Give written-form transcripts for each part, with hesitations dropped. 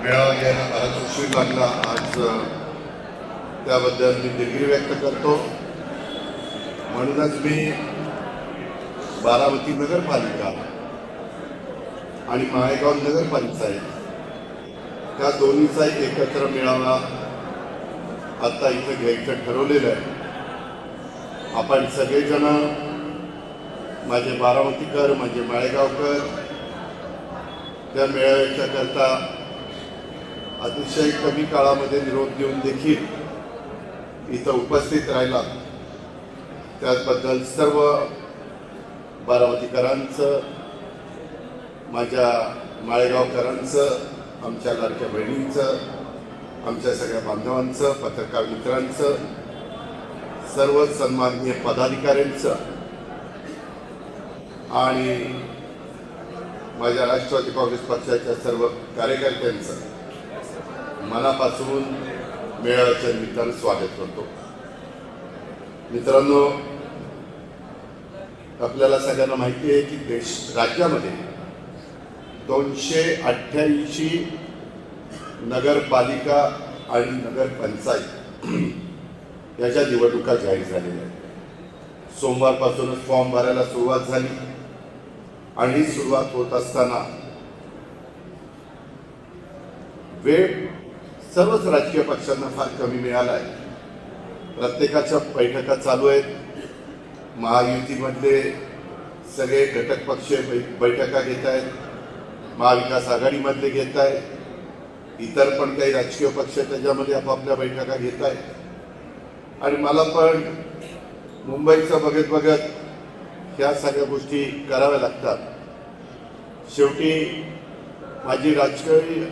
मेळावा घ्यायला बराच उशीर लागला आज, त्याबद्दल मी दिलगिरी व्यक्त करतो। म्हणूनच मी बारामती नगरपालिका आणि माळेगाव नगरपालिका त्या दोन्हीचा एकत्र मेळावा आता इथे घ्यायचं ठरवलेलं आहे। आपण सगळेजण, माझे बारामतीकर, माझे माळेगावकर, त्या मेळाव्याच्या करता अतिशय कमी काळामध्ये निरोप देऊन देखील इथं उपस्थित राहिला, त्याबद्दल सर्व बारामतीकरांचं, माझ्या माळेगावकरांचं, आमच्या लाडक्या बहिणींचं, आमच्या सगळ्या बांधवांचं, पत्रकार मित्रांचं, सर्व सन्माननीय पदाधिकाऱ्यांचं आणि माझ्या राष्ट्रवादी काँग्रेस पक्षाच्या सर्व कार्यकर्त्यांचं मनापासून मेळाव्याच्या निमित्तानं स्वागत करतो। मित्रांनो, आपल्याला सगळ्यांना माहिती आहे की राज्यामध्ये 288 नगरपालिका आणि नगरपंचायत याच्या निवडणुका जाहीर झालेल्या आहेत। सोमवारपासूनच फॉर्म भरायला सुरुवात झाली आणि ही सुरुवात होत असताना वेळ सर्वच राजकीय पक्षांना फार कमी मिळाला आहे। प्रत्येकाच्या बैठका चालू आहेत। महायुतीमधले सगळे घटक पक्ष बैठका घेत आहेत, महाविकास आघाडीमधले घेत आहेत, इतर पण काही राजकीय पक्ष त्याच्यामध्ये आपापल्या बैठका घेत आहेत। आणि मला पण मुंबईचं बघत बघत ह्या सगळ्या गोष्टी कराव्या लागतात। शेवटी माझी राजकीय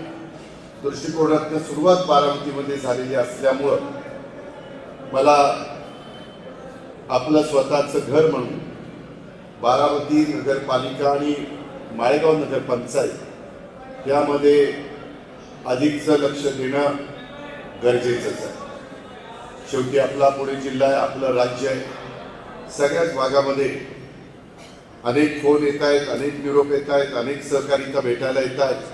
दृष्टिकोनातून सुरुवात बारामतीमध्ये झालेली असल्यामुळं मला आपलं स्वतःचं घर म्हणून बारामती नगरपालिका आणि माळेगाव नगरपंचायत यामध्ये अधिकचं लक्ष देणं गरजेचंच आहे। शेवटी आपला पुणे जिल्हा आहे, आपलं राज्य आहे। सगळ्याच भागामध्ये अनेक फोन येत आहेत, अनेक निरोप येत आहेत, अनेक सहकारिता भेटायला येत आहेत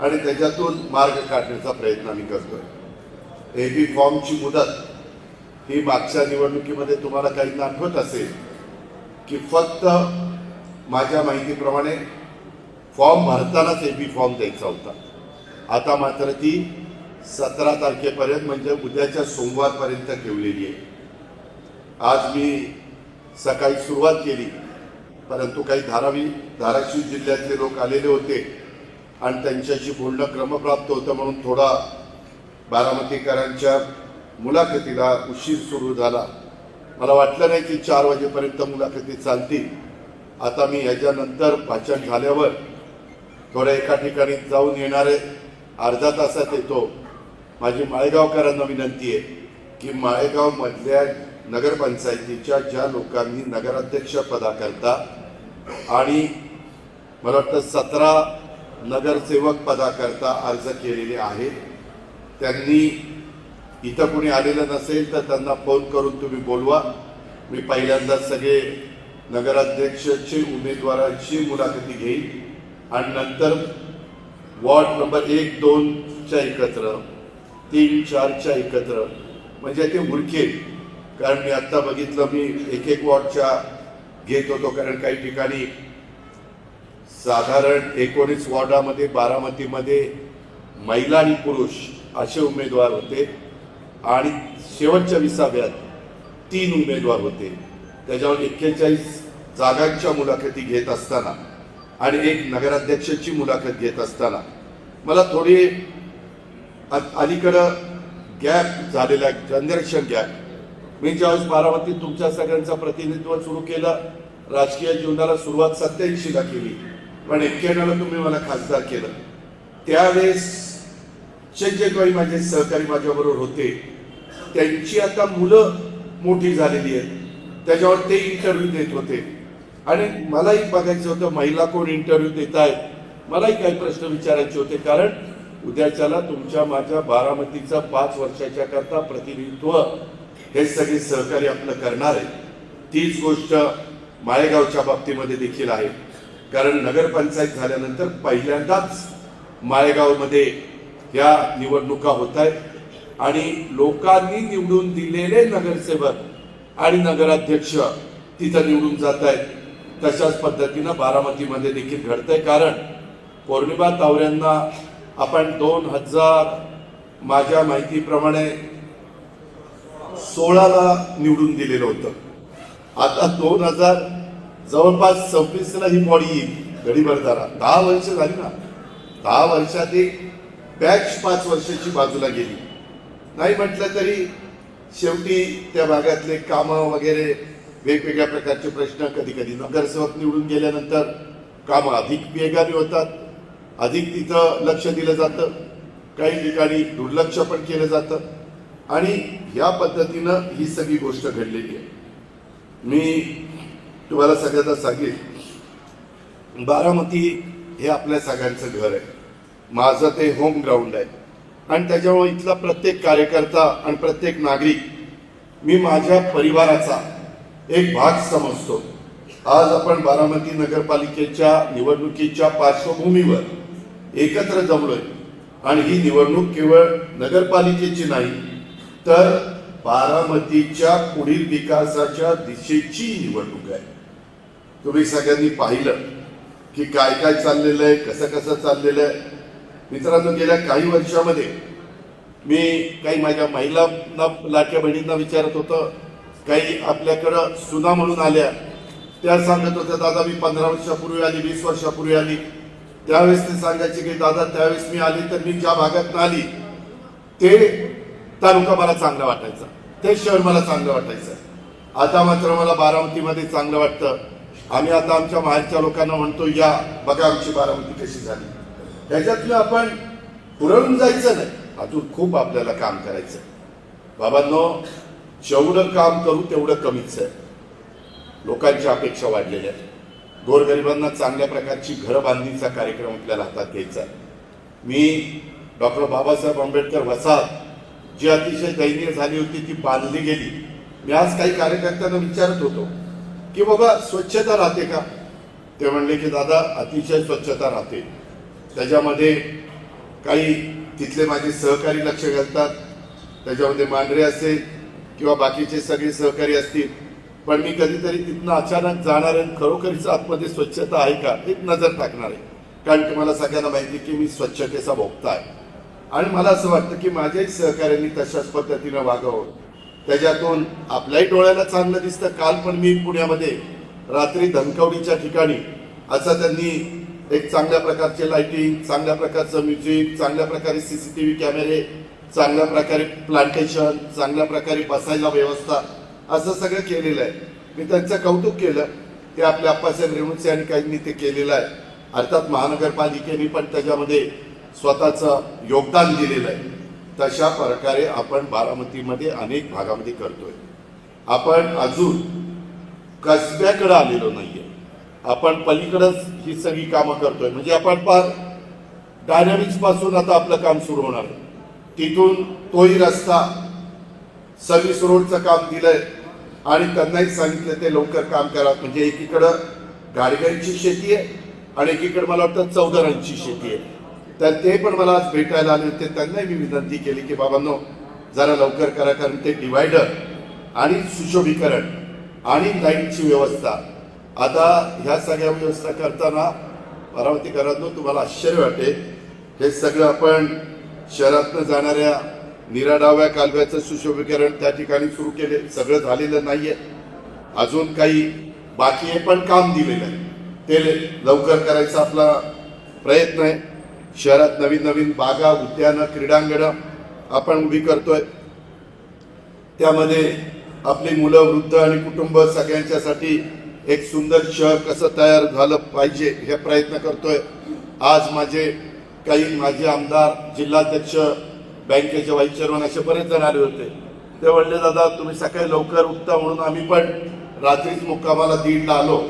आणि त्याच्यातून मार्ग काढण्याचा प्रयत्न आम्ही करतोय। एबी फॉर्मची मुदत ही मागच्या निवडणुकीमध्ये तुम्हाला काहींना आठवत असेल की फक्त माझ्या माहितीप्रमाणे फॉर्म भरतानाच एबी फॉर्म द्यायचा होता। आता मात्र ती 17 तारखेपर्यंत म्हणजे उद्याच्या सोमवारपर्यंत ठेवलेली आहे। आज मी सकाळी सुरुवात केली, परंतु काही धाराशिव जिल्ह्यातले लोक आलेले होते आणि त्यांच्याशी बोलणं क्रमप्राप्त होतं, म्हणून थोडा बारामतीकरांच्या मुलाखतीला उशीर सुरू झाला। मला वाटलं नाही की 4 वाजेपर्यंत मुलाखती चालतील। आता मी ह्याच्यानंतर भाषण झाल्यावर थोड्या एका ठिकाणी जाऊन येणार आहे, अर्धा तासात येतो। माझी माळेगावकरांना विनंती आहे की माळेगावमधल्या नगरपंचायतीच्या ज्या लोकांनी नगराध्यक्ष पदाकरता आणि मला वाटतं 17 नगरसेवक पदाकरता अर्ज केलेले आहेत, त्यांनी इथं कोणी आलेलं नसेल तर त्यांना फोन करून तुम्ही बोलवा। मी पहिल्यांदा सगळे नगराध्यक्षाचे उमेदवारांची मुलाखती घेईन आणि नंतर वॉर्ड नंबर 1, 2 च्या एकत्र, 3, 4 च्या एकत्र, म्हणजे ते उरकेल। कारण मी आत्ता बघितलं, मी एक वॉर्डच्या घेत होतो, कारण काही ठिकाणी साधारण 19 वॉर्डामध्ये बारामतीमध्ये महिला आणि पुरुष असे उमेदवार होते आणि शेवटच्या 20व्यात 3 उमेदवार होते। त्याच्यावर 41 जागांच्या मुलाखती घेत असताना आणि 1 नगराध्यक्षाची मुलाखत घेत असताना मला थोडी अलीकडं गॅप झालेला, जनरेशन गॅप। मी ज्यावेळेस बारामतीत तुमच्या सगळ्यांचं प्रतिनिधित्व सुरू केलं, राजकीय जीवनाला सुरुवात 87ला केली, पण 91ला तुम्ही मला खासदार केलं। त्यावेळेस जे काही माझे सहकारी माझ्याबरोबर होते त्यांची आता मुलं मोठी झालेली आहेत, त्याच्यावर ते इंटरव्ह्यू देत होते आणि मलाही बघायचं होतं महिला कोण इंटरव्ह्यू देत आहेत, मलाही काही प्रश्न विचारायचे होते। कारण उद्याच्याला तुमच्या माझ्या बारामतीचा 5 वर्षाच्या करता प्रतिनिधित्व हे सगळे सहकारी आपलं करणार आहे। तीच गोष्ट माळेगावच्या बाबतीमध्ये देखील आहे, कारण नगरपंचायत झाल्यानंतर पहिल्यांदाच माळेगावमध्ये ह्या निवडणुका होत आहेत आणि लोकांनी निवडून दिलेले नगरसेवक आणि नगराध्यक्ष तिथं निवडून जात आहेत. तशाच पद्धतीनं बारामतीमध्ये देखील घडतंय. कारण पौर्णिमा तावऱ्यांना आपण 2000 माझ्या माहितीप्रमाणे 16ला निवडून दिलेलं होतं. आता 2000 जवळपास 26ला ही बॉडी येईल. घडीभर धरा, 10 वर्ष झाली ना. 10 वर्षात एक बॅच 5 वर्षाची बाजूला गेली. नाही म्हटलं तरी शेवटी त्या भागातले कामं वगैरे वेगवेगळ्या प्रकारचे प्रश्न, कधी कधी नगरसेवक निवडून गेल्यानंतर कामं अधिक वेगाने होतात, अधिक तिथं लक्ष दिलं जातं, काही ठिकाणी दुर्लक्ष पण केलं जातं आणि या पद्धतीनं ही सगळी गोष्ट घडलेली आहे. मी तुम्हाला सगळ्यांना सांगेन, बारामती हे आपल्या सगळ्यांचं घर आहे. माझं ते होम ग्राउंड आहे आणि त्याच्यामुळे इथला प्रत्येक कार्यकर्ता आणि प्रत्येक नागरिक मी माझ्या परिवाराचा एक भाग समजतो. आज आपण बारामती नगरपालिकेच्या निवडणुकीच्या पार्श्वभूमीवर एकत्र जमलोय आणि ही निवडणूक केवळ नगरपालिकेची नाही तर बारामतीच्या पुढील विकासाच्या दिशेची निवडणूक आहे. तुम्ही सगळ्यांनी पाहिलं की काय काय चाललेलं आहे, कसं कसं चाललेलं आहे. मित्रांनो, गेल्या काही वर्षामध्ये मी काही माझ्या महिलांना, लाडक्या बहिणींना विचारत होतं. काही आपल्याकडं सुना म्हणून आल्या, त्या सांगत होत्या दादा मी 15 वर्षापूर्वी आली, 20 वर्षापूर्वी आली. त्यावेळेस ते सांगायचे की दादा त्यावेळेस मी आली तर मी ज्या भागात आली ते तालुका मला चांगला वाटायचा, ते शहर मला चांगलं वाटायचं. आता मात्र मला बारामतीमध्ये चांगलं वाटतं. आम्ही आता आमच्या माहेरच्या लोकांना म्हणतो या बघा आमची बारामती कशी झाली. ह्याच्यातलं आपण पुरवून जायचं नाही, अजून खूप आपल्याला काम करायचं. बाबांनो, जेवढं काम करू तेवढं कमीच आहे. लोकांच्या अपेक्षा वाढलेल्या आहेत. गोरगरिबांना चांगल्या प्रकारची घरं बांधणीचा कार्यक्रम आपल्याला हातात घ्यायचा आहे. मी डॉक्टर बाबासाहेब आंबेडकर वसाहत जी अतिशय दयनीय झाली होती ती बांधली गेली. मी आज काही कार्यकर्त्यांना विचारत होतो की बाबा स्वच्छता राहते का? ते म्हणले की दादा अतिशय स्वच्छता राहते. त्याच्यामध्ये काही तिथले माझे सहकारी लक्ष घालतात, त्याच्यामध्ये मांढरे असेल किंवा बाकीचे सगळे सहकारी असतील. पण मी कधीतरी तिथनं अचानक जाणार आहे, खरोखरीच आतमध्ये स्वच्छता आहे का एक नजर टाकणार आहे. कारण की मला सगळ्यांना माहिती की मी स्वच्छतेचा भोक्ता आहे आणि मला असं वाटतं की माझ्याही सहकार्यांनी तशाच पद्धतीनं वागावं. त्याच्यातून आपल्याही डोळ्याला चांगलं दिसतं. काल पण मी पुण्यामध्ये रात्री धनकवडीच्या ठिकाणी असं त्यांनी एक चांगल्या प्रकारचे लाइटिंग, चांगल्या प्रकारचं म्युझिक, चांगल्या प्रकारे CCTV कॅमेरे, चांगल्या प्रकारे प्लांटेशन, चांगल्या प्रकारे बसायला व्यवस्था, असं सगळं केलेलं आहे. मी त्यांचं कौतुक केलं. ते आपल्या आप्पासाहेब रेणुचे आणि काहींनी ते केलेलं आहे. अर्थात महानगरपालिकेने पण त्याच्यामध्ये स्वतःचं योगदान दिलेलं आहे. तशा प्रकारे आपण बारामतीमध्ये अनेक भागामध्ये करतोय. आपण अजून कसब्याकडे आलेलो नाहीये. आपण पलीकडच ही सगळी कामं करतोय. म्हणजे आपण फार डायनामिक्स पासून आता आपलं काम सुरू होणार आहे. तिथून तोही रस्ता सर्व्हिस रोडचं काम दिलंय आणि त्यांनाही सांगितलं ते लवकर काम करा. म्हणजे एकीकडं गाडग्यांची शेती आहे आणि एकीकडे मला वाटतं चौधरांची शेती आहे. तर ते पण मला आज भेटायला आले होते. त्यांनाही मी विनंती केली की बाबांनो जरा लवकर करा, कारण ते डिवायडर आणि सुशोभीकरण आणि लाईटची व्यवस्था, आता ह्या सगळ्या व्यवस्था करताना बारामतीकरांनो तुम्हाला आश्चर्य वाटेल, हे सगळं आपण शहरातनं जाणाऱ्या निराडाव्या कालव्याचं सुशोभीकरण त्या ठिकाणी सुरू केले. सगळं झालेलं नाहीये, अजून काही बाकी आहे, पण काम दिलेलं आहे. ते लवकर करायचा आपला प्रयत्न आहे. शहरात नवीन नवीन बागा, उद्यानं, क्रीडांगणं आपण उभी करतोय. त्यामध्ये आपली मुलं, वृद्ध आणि कुटुंब सगळ्यांच्यासाठी एक सुंदर शहर कसं तयार झालं पाहिजे हे प्रयत्न करतोय. आज माझे माजी आमदार, जिल्हाध्यक्ष, बँकेचे व्हाईस चेअरमन असे बरेच जण आले होते. ते म्हणले दादा तुम्ही सकाळी लवकर उठता म्हणून आम्ही पण रात्रीच मुक्कामाला 1:30ला आलो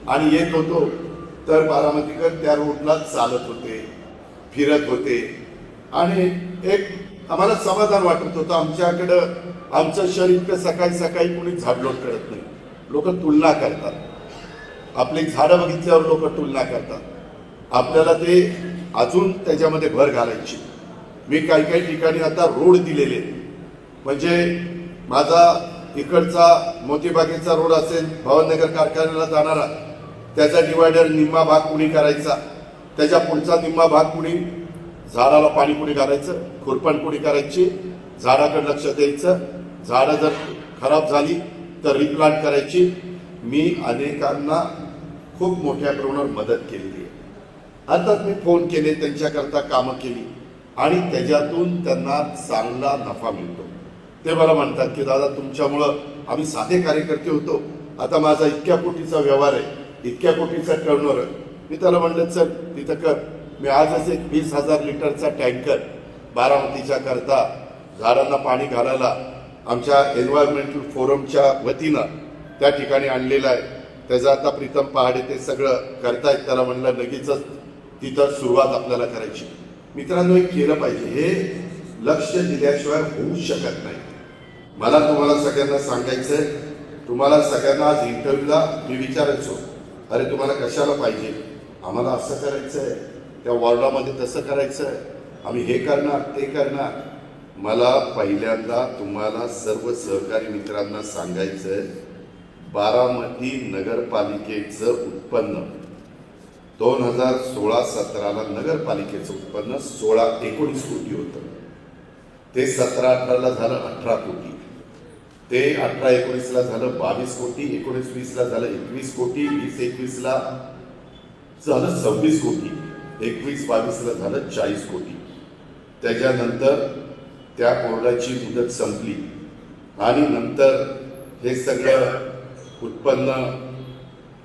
आणि येत होतो तर बारामतीकर त्या रोडला चालत होते, फिरत होते आणि एक आम्हाला समाधान वाटत होतं. आमच्याकडं आमचं शहर इतकं सकाळी सकाळी कोणी झाडलोट करत नाही. लोक तुलना करतात. आपली झाडं बघितल्यावर लोक तुलना करतात. आपल्याला ते अजून त्याच्यामध्ये भर घालायची. मी काही ठिकाणी आता रोड दिलेले, म्हणजे माझा इकडचा मोतीबागेचा रोड असेल भवननगर कारखान्याला जाणारा, त्याचा डिवायडर निम्मा भाग कुणी करायचा, त्याच्या पुढचा निम्मा भाग कुणी झाडाला पाणी कुणी घालायचं, खुरपण कुणी करायची, झाडाकडे लक्ष द्यायचं, झाडं जर खराब झाली तर रिप्लांट करायची. मी अनेकांना खूप मोठ्या प्रमाणावर मदत केलेली आहे. अर्थात मी फोन केले, त्यांच्याकरता कामं केली आणि त्याच्यातून त्यांना चांगला नफा मिळतो. ते मला म्हणतात की दादा तुमच्यामुळं आम्ही साधे कार्यकर्ते होतो, आता माझा इतक्या कोटीचा व्यवहार आहे, इतक्या कोटीचा टर्नओव्हर आहे. मी त्याला म्हणलं चल तिथं कर. मी आजच एक 20,000 लिटरचा टँकर बारामतीच्या करता झाडांना पाणी घालायला आमच्या एन्व्हायरमेंटल फोरमच्या वतीनं त्या ठिकाणी आणलेलं आहे. त्याचं आता प्रीतम पहाडे ते सगळं करतायत. त्याला म्हणलं लगेचच तिथं सुरुवात आपल्याला करायची. मित्रांनो, हे केलं पाहिजे. हे लक्ष दिल्याशिवाय होऊ शकत नाही. मला तुम्हाला सगळ्यांना सांगायचंय, तुम्हाला सगळ्यांना आज इंटरव्ह्यूला मी विचारायचो, अरे तुम्हाला कशाला पाहिजे, आम्हाला असं करायचंय, त्या वॉर्डामध्ये तसं करायचंय, आम्ही हे करणार ते करणार. मला पहिल्यांदा तुम्हाला सर्व सहकारी मित्रांना सांगायचंय, बारामती नगरपालिकेचं उत्पन्न 2016-17ला नगरपालिकेचं उत्पन्न 16-19 कोटी होतं. ते 17-18ला झालं 18 कोटी, ते 18-19ला झालं 22 कोटी, 19-20ला झालं 21 कोटी, 20-21ला झालं 26 कोटी, 21-22ला झालं 40 कोटी. त्याच्यानंतर त्या कोर्टाची मुदत संपली आणि नंतर हे सगळं उत्पन्न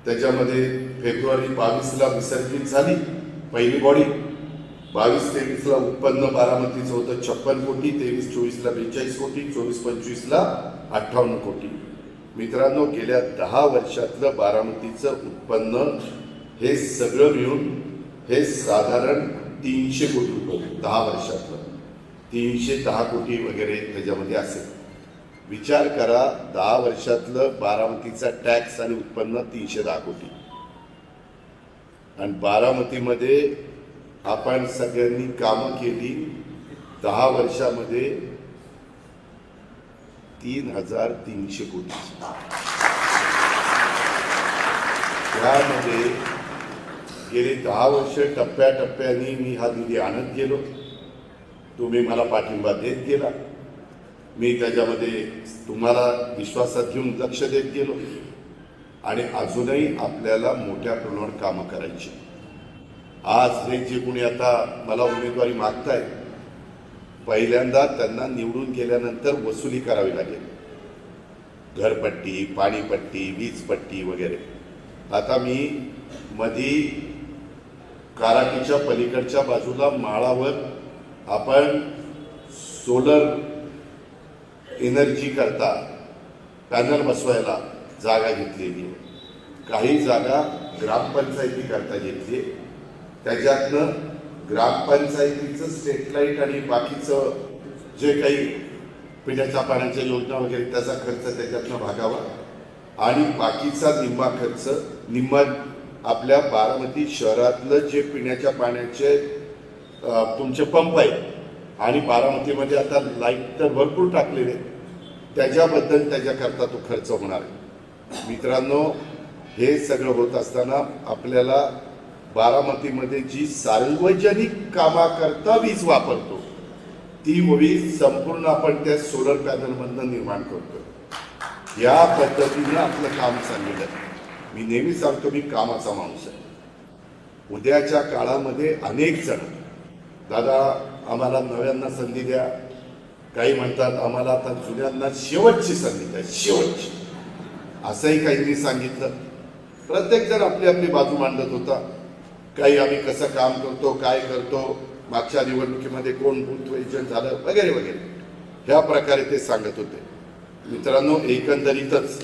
त्याच्यामध्ये फेब्रुवारी 22ला विसर्जित झाली पहिली बॉडी. 22-23ला उत्पन्न बारामतीचं होतं 56 कोटी, 23-24ला 42 कोटी, 24-25ला 58 कोटी. मित्रांनो, गेल्या 10 वर्षातलं बारामतीचं उत्पन्न हे सगळं मिळून हे साधारण 300 कोटी रुपये. 10 वर्षातलं 310 कोटी वगैरे त्याच्यामध्ये असेल. विचार करा, 10 वर्षातलं बारामतीचा टॅक्स आणि उत्पन्न 310 कोटी. आणि बारामतीमध्ये आपण सगळ्यांनी कामं केली 10 वर्षामध्ये 3,300 कोटी. त्यामध्ये गेली 10 वर्ष टप्प्याटप्प्याने मी हा निधी आणत गेलो. तुम्ही मला पाठिंबा देत गेला. मी त्याच्यामध्ये तुम्हाला विश्वासात घेऊन लक्ष देत गेलो आणि अजूनही आपल्याला मोठ्या प्रमाणावर कामं करायची. आज हे जे कोणी आता मला उमेदवारी मागताय, पहिल्यांदा त्यांना निवडून गेल्यानंतर वसुली करावी लागेल. घरपट्टी, पाणीपट्टी, वीजपट्टी वगैरे. आता मी मधी काराटीच्या पलीकडच्या बाजूला माळावर आपण सोलर एनर्जी करता पॅनल बसवायला जागा घेतलेली आहे. काही जागा ग्रामपंचायती करता घेतली. त्याच्यातनं ग्रामपंचायतीचं स्ट्रीट लाईट आणि बाकीचं जे काही पिण्याच्या पाण्याच्या योजना वगैरे त्याचा खर्च त्याच्यातनं भागावा आणि बाकीचा निम्मा खर्च निम्मा आपल्या बारामती शहरातलं जे पिण्याच्या पाण्याचे तुमचे पंप आहेत आणि बारामतीमध्ये आता लाईट तर भरपूर टाकलेले, त्याच्याबद्दल त्याच्याकरता तो खर्च होणार आहे. मित्रांनो, हे सगळं होत असताना आपल्याला बारामतीमध्ये जी सार्वजनिक कामाकरता वीज वापरतो ती वीज संपूर्ण आपण त्या सोलर पॅनलमधनं निर्माण करतो. या पद्धतीनं आपलं काम चाललेलं आहे. मी नेहमी सांगतो, मी कामाचा माणूस आहे. उद्याच्या काळामध्ये अनेक जण दादा आम्हाला नव्यांना संधी द्या, काही म्हणतात आम्हाला आता जुन्यांना शेवटची संधी द्या, शेवटची, असंही काहींनी सांगितलं. प्रत्येक जण आपली आपली बाजू मांडत होता. काही आम्ही कसं काम करतो, काय करतो, मागच्या निवडणुकीमध्ये कोण बूथ एजंट झालं वगैरे वगैरे, ह्या प्रकारे ते सांगत होते. मित्रांनो, एकंदरीतच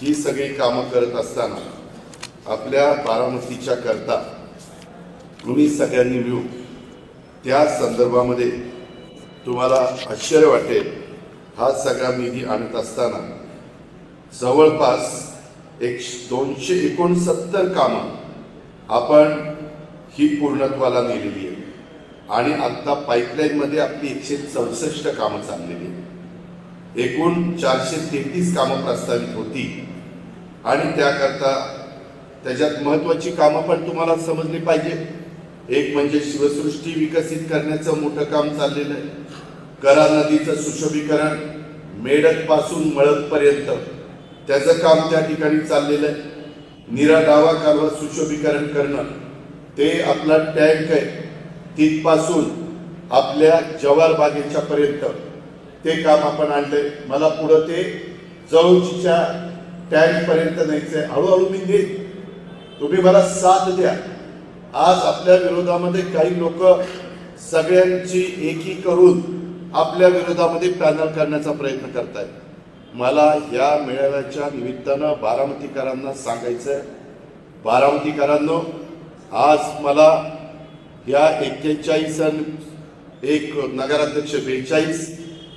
ही सगळी कामं करत असताना आपल्या बारामतीच्या करता तुम्ही सगळ्यांनी मिळून त्या संदर्भामध्ये तुम्हाला आश्चर्य वाटेल, हा सगळा निधी आणत असताना जवळपास 269 कामं आपण ही पूर्णत्वाला नेलेली आहे. आणि आता पाईपलाईन मध्ये आपली 164 कामं चाललेली आहेत. एकूण 433 कामं प्रस्तावित होती आणि त्याकरता त्याच्यात महत्वाची कामं पण तुम्हाला समजली पाहिजे. एक म्हणजे शिवसृष्टी विकसित करण्याचं मोठं काम चाललेलं आहे. करा नदीचं सुशोभीकरण मेडक पासून मळद पर्यंत त्याचं काम त्या ठिकाणी चाललेलं आहे. नीरा डावा कालवा सुशोभीकरण करणं, ते आपला टँक आहे तिथपासून आपल्या जवार बागेच्या पर्यंत ते काम आपण आणलंय. मला पुढं ते जवळच्या टँक पर्यंत न्यायचंय. हळूहळू मी नेईन, तुम्ही मला साथ द्या. आज आपल्या विरोधामध्ये काही लोक सगळ्यांची एकी करून आपल्या विरोधामध्ये पॅनल करण्याचा प्रयत्न करतायत. मला या मेळाव्याच्या निमित्तानं बारामतीकरांना सांगायचंय, बारामतीकरांनो, आज मला या 41 आणि एक नगराध्यक्ष 42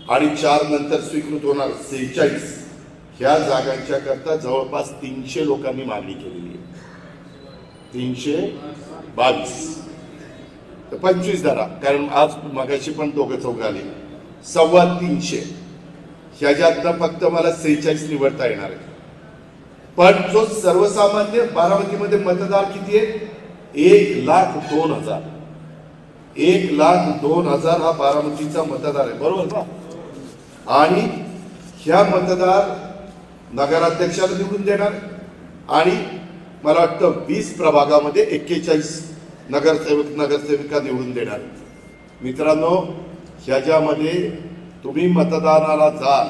आणि 4 नंतर स्वीकृत होणार 46 ह्या जागांच्या करता जवळपास 300 लोकांनी मागणी केलेली आहे. 322 तर 25 धरा, कारण आज मगाशी पण दोघं चौघ आले. 325 ह्याच्यातनं फक्त मला 46 निवडता येणार आहे. पण जो सर्वसामान्य बारामतीमध्ये मतदार किती आहे? 1,02,000. 1,02,000 हा बारामतीचा मतदार आहे, बरोबर ना? आणि ह्या मतदार नगराध्यक्षाला निवडून देणार आणि मला वाटतं 20 प्रभागामध्ये 41 नगरसेवक नगरसेविका निवडून देणार. मित्रांनो, ह्याच्यामध्ये तुम्ही मतदानाला जाल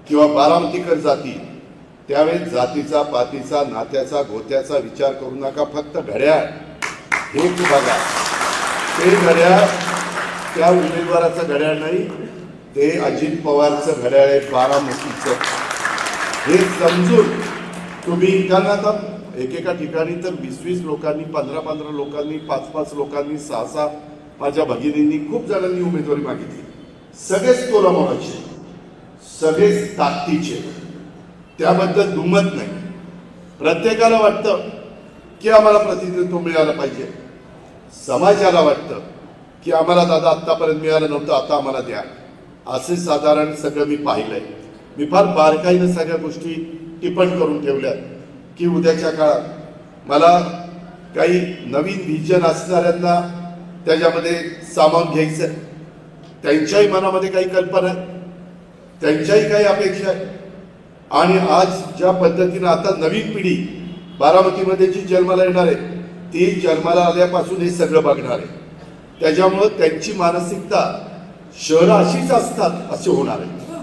किंवा बारामतीकर जाती त्यावेळेस जातीचा पातीचा नात्याचा गोत्याचा विचार करू नका. फक्त घड्याळ हे बघा, ते घड्याळ त्या उमेदवाराचं घड्याळ नाही, ते अजित पवारचं घड्याळ आहे बारामतीचं. हे समजून तुम्ही, कारण आता एकेका ठिकाणी तर 20-20 लोकांनी, 15-15 लोकांनी, 5-5 लोकांनी, 6-6 माझ्या भगिनींनी, खूप जणांनी उमेदवारी मागितली. सगळेच तोलामोलाचे, सगळेच ताकदीचे, त्याबद्दल दुमत नाही. प्रत्येकाला वाटतं की आम्हाला प्रतिनिधित्व मिळालं पाहिजे. समाजाला वाटतं की आम्हाला दादा आत्तापर्यंत मिळालं नव्हतं, आता आम्हाला द्या. असे साधारण सगळं मी पाहिलंय. मी फार बारकाईनं सगळ्या गोष्टी टिप्पण करून ठेवल्या की उद्याच्या काळात मला काही नवीन व्हिजन असणाऱ्यांना त्याच्यामध्ये सामावून घ्यायचं. त्यांच्याही मनामध्ये काही कल्पना आहे, त्यांच्याही काही अपेक्षा आहे. आणि आज ज्या पद्धतीनं आता नवीन पिढी बारामतीमध्ये जी जन्माला येणार आहे, ती जन्माला आल्यापासून हे सगळं बघणार आहे. त्याच्यामुळं त्यांची मानसिकता शहरं अशीच असतात असे होणार आहे.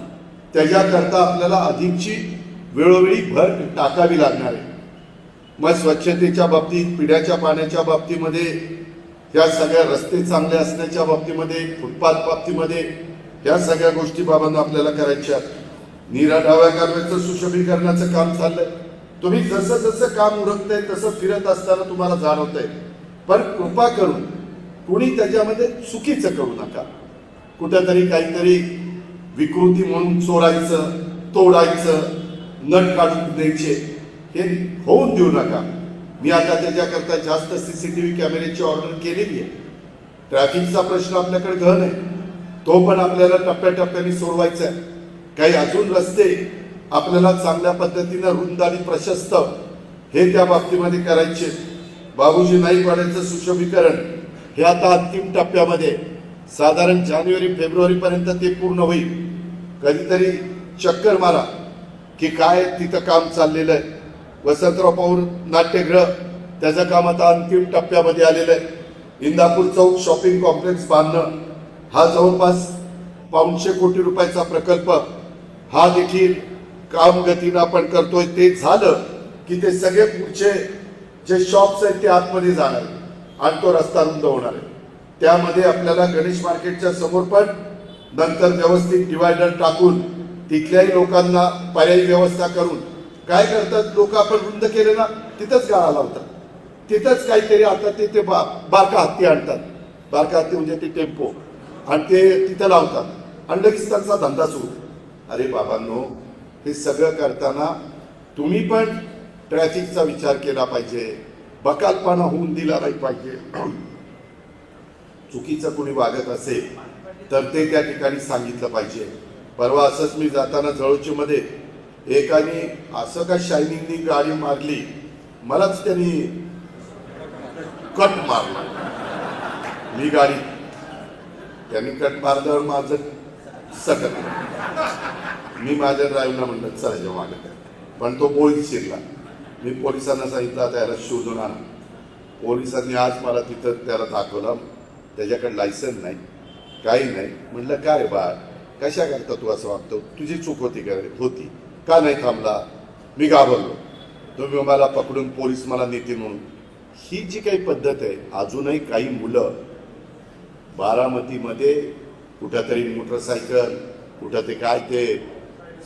त्याच्याकरता आपल्याला अधिकची वेळोवेळी भर टाकावी लागणार आहे. मग स्वच्छतेच्या बाबतीत, पिण्याच्या पाण्याच्या बाबतीमध्ये, या सगळ्या रस्ते चांगले असण्याच्या बाबतीमध्ये, फुटपाथ बाबतीमध्ये, या सगळ्या गोष्टी बाबांना आपल्याला करायच्या. नीरा डाव्या कालव्याचं सुशोभीकरणाचं काम चाललंय. तुम्ही जसं जसं काम उरकताय तसं फिरत असताना तुम्हाला जाणवतंय. पण कृपा करून कुणी त्याच्यामध्ये चुकीचं करू नका. कुठेतरी काहीतरी विकृती म्हणून चोरायचं, तोडायचं, नट काढून द्यायचे, हे होऊन देऊ नका. मी आता त्याच्याकरता जास्त CCTV कॅमेऱ्याची ऑर्डर केलेली आहे. ट्रॅफिकचा प्रश्न आपल्याकडे गहन आहे, तो पण आपल्याला टप्प्याटप्प्याने सोडवायचा आहे. काही अजून रस्ते आपल्याला चांगल्या पद्धतीनं रुंद आणि प्रशस्त हे त्या बाबतीमध्ये करायचे. बाबूजी नाईकवाड्याचं सुशोभीकरण हे आता अंतिम टप्प्यामध्ये, साधारण जानेवारी-फेब्रुवारी पर्यंत ते पूर्ण होईल. कधीतरी चक्कर मारा की काय तिथं काम चाललेलं आहे. वसंतराव पवार नाट्यगृह त्याचं काम आता अंतिम टप्प्यामध्ये आलेलं आहे. इंदापूर चौक शॉपिंग कॉम्प्लेक्स बांधणं हा जवळपास 500 कोटी रुपयाचा प्रकल्प, हा देखील काम गतीनं आपण करतोय. ते झालं की ते सगळे पुढचे जे शॉप्स आहेत ते आतमध्ये जाणार आणि तो रस्ता रुंद होणार आहे. त्यामध्ये आपल्याला गणेश मार्केटच्या समोर पण नंतर व्यवस्थित डिवायडर टाकून तिथल्याही लोकांना पर्यायी व्यवस्था करून, काय करतात लोक, आपण रुंद केले ना तिथंच गाळा लावतात, तिथंच काहीतरी आता ते बारका हत्ती आणतात. बारका हत्ती म्हणजे ते टेम्पो, आणि ते तिथं लावतात आणि लगेच त्यांचा धंदा सुरू. अरे बाबांनो, हे सगळं करताना तुम्ही पण ट्रॅफिकचा विचार केला पाहिजे, बकालपणा होऊन दिला नाही पाहिजे. चुकीचं कोणी वागत असेल तर ते त्या ठिकाणी सांगितलं पाहिजे. परवा असंच मी जाताना जळोचीमध्ये एकाने असं का शायनिंगनी गाडी मारली, मलाच त्यांनी कट मारला. मी गाडी त्यांनी कट मारल्यावर माझं सकत मी माझ्या ड्रायव्हरला म्हणलं चला जेव्हा मागत, पण तो बोळीत शिरला. मी पोलिसांना सांगितलं त्याला शोधून आणा. पोलिसांनी आज मला तिथं त्याला दाखवलं, त्याच्याकडे लायसन नाही काही नाही. म्हटलं काय रे बा, कशा करता तू असं वागतो, तुझी चूक होती का? होती. का नाही थांबला? मी घाबरलो, तुम्ही मला पकडून पोलीस मला नेते म्हणून. ही जी काही पद्धत आहे, अजूनही काही मुलं बारामतीमध्ये कुठंतरी मोटरसायकल, कुठं ते काय ते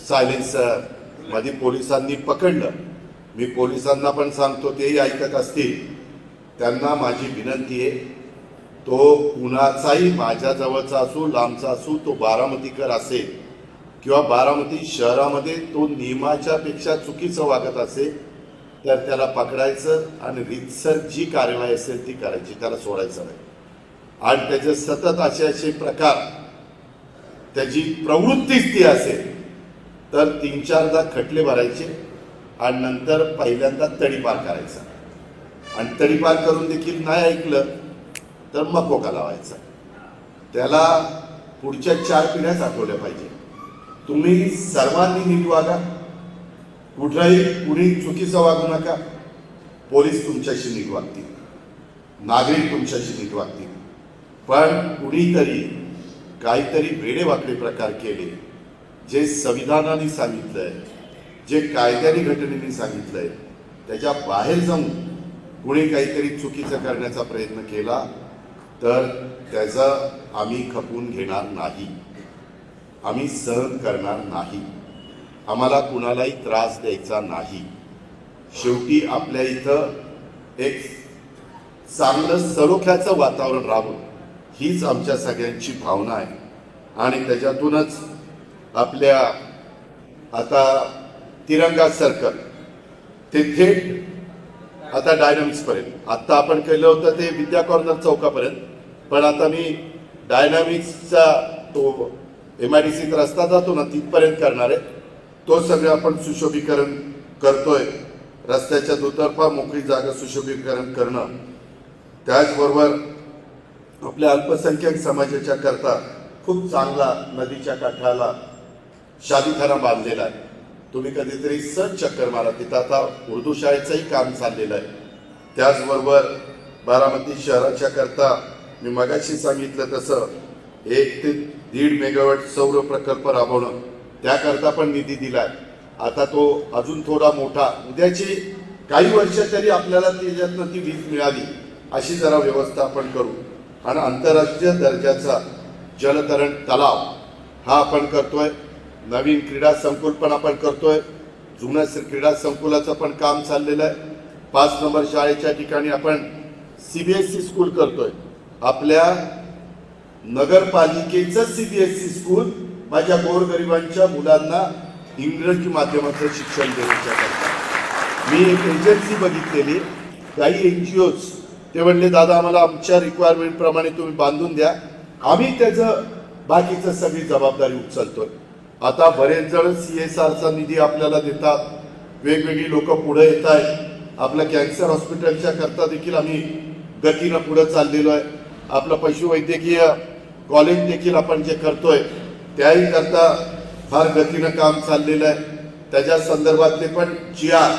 सायलेन्सर मध्ये पोलिसांनी पकडलं. मी पोलिसांना पण सांगतो, तेही ऐकत असतील, त्यांना माझी विनंती आहे, तो कुणाचाही माझ्या जवळचा असू लांबचा असू, तो बारामतीकर असेल किंवा बारामती शहरामध्ये तो नियमाच्या पेक्षा चुकीचं वागत असेल तर त्याला पकडायचं आणि रीतसर जी कार्यवाही असेल ती करायची, त्याला सोडायचं नाही. आणि त्याचे सतत असे प्रकार, त्याची प्रवृत्तीच ती असेल तर 3-4दा खटले भरायचे आणि नंतर पहिल्यांदा तडीपार करायचा. आणि तडीपार करून देखील नाही ऐकलं तर मकोका लावायचा. त्याला पुढच्या 4 पिढ्याच आठवल्या पाहिजे. तुम्ही सर्वांनी नीट वागा, कुणी चुकीचं वागू नका. पोलीस तुमच्याशी नीट वागतील, नागरिक तुमच्याशी नीट वागतील. पण कुणीतरी काहीतरी वेडेवाकडे प्रकार केले, जे संविधानाने सांगितलंय, जे कायद्याने घटनेने सांगितलंय, त्याच्या बाहेर जाऊन कुणी काहीतरी चुकीचं करण्याचा प्रयत्न केला तर त्याचं आम्ही खपवून घेणार नाही, आम्ही सहन करणार नाही. आम्हाला कुणालाही त्रास द्यायचा नाही. शेवटी आपल्या इथं एक चांगलं सरोख्याचं वातावरण राहावं हीच आमच्या सगळ्यांची भावना आहे. आणि त्याच्यातूनच आपल्या आता तिरंगा सर्कल ते थेट आता डायनामिक्सपर्यंत, आत्ता आपण केलं होतं ते विद्या कॉर्नर चौकापर्यंत, पण आता मी डायनामिक्सचा तो MIDC रस्ता जातो ना तिथपर्यंत करणार आहे. तो सगळं आपण सुशोभीकरण करतोय. रस्त्याच्या दुतर्फा मोकळी जागा सुशोभीकरण करणं, त्याचबरोबर आपल्या अल्पसंख्याक समाजाच्या करता खूप चांगला नदीच्या काठाला शादीखाना बांधलेला आहे. तुम्ही कधीतरी सहज चक्कर मारा, तिथं आता उर्दू शाळेचंही काम चाललेलं आहे. त्याचबरोबर बारामती शहराच्या करता मी मगाशी सांगितलं तसं 1 ते 1.5 मेगावॅट सौर प्रकल्प राबवणं, त्याकरता पण निधी दिलाय. आता तो अजून थोडा मोठा, उद्याची काही वर्ष तरी आपल्याला त्याच्यातनं ती वीज मिळावी अशी जरा व्यवस्था आपण करू. आणि आंतरराष्ट्रीय दर्जाचा जलतरण तलाव हा आपण करतोय. नवीन क्रीडा संकुल पण आपण करतोय. जुन्या क्रीडा संकुलाचं पण काम चाललेलं आहे. 5 नंबर शाळेच्या ठिकाणी आपण CBSE स्कूल करतोय. आपल्या नगरपालिकेचं CBSE स्कूल माझ्या गोरगरिबांच्या मुलांना इंग्रजी माध्यमाचं शिक्षण देण्याच्या करता मी एक एजन्सी बघितलेली. काही NGOज ते म्हणले दादा आम्हाला आमच्या रिक्वायरमेंट प्रमाणे तुम्ही बांधून द्या, आम्ही त्याचं बाकीचं सगळी जबाबदारी उचलतोय. आता बरेच जण CSRचा निधी आपल्याला देतात, वेगवेगळी लोक पुढे येत आहेत. आपल्या कॅन्सर हॉस्पिटलच्या करता देखील आम्ही गतीनं पुढे चाललेलो आहे. आपलं पशुवैद्यकीय कॉलेज देखील आपण जे करतोय त्याही करता फार गतीनं काम चाललेलं आहे. त्याच्या संदर्भातले पण GR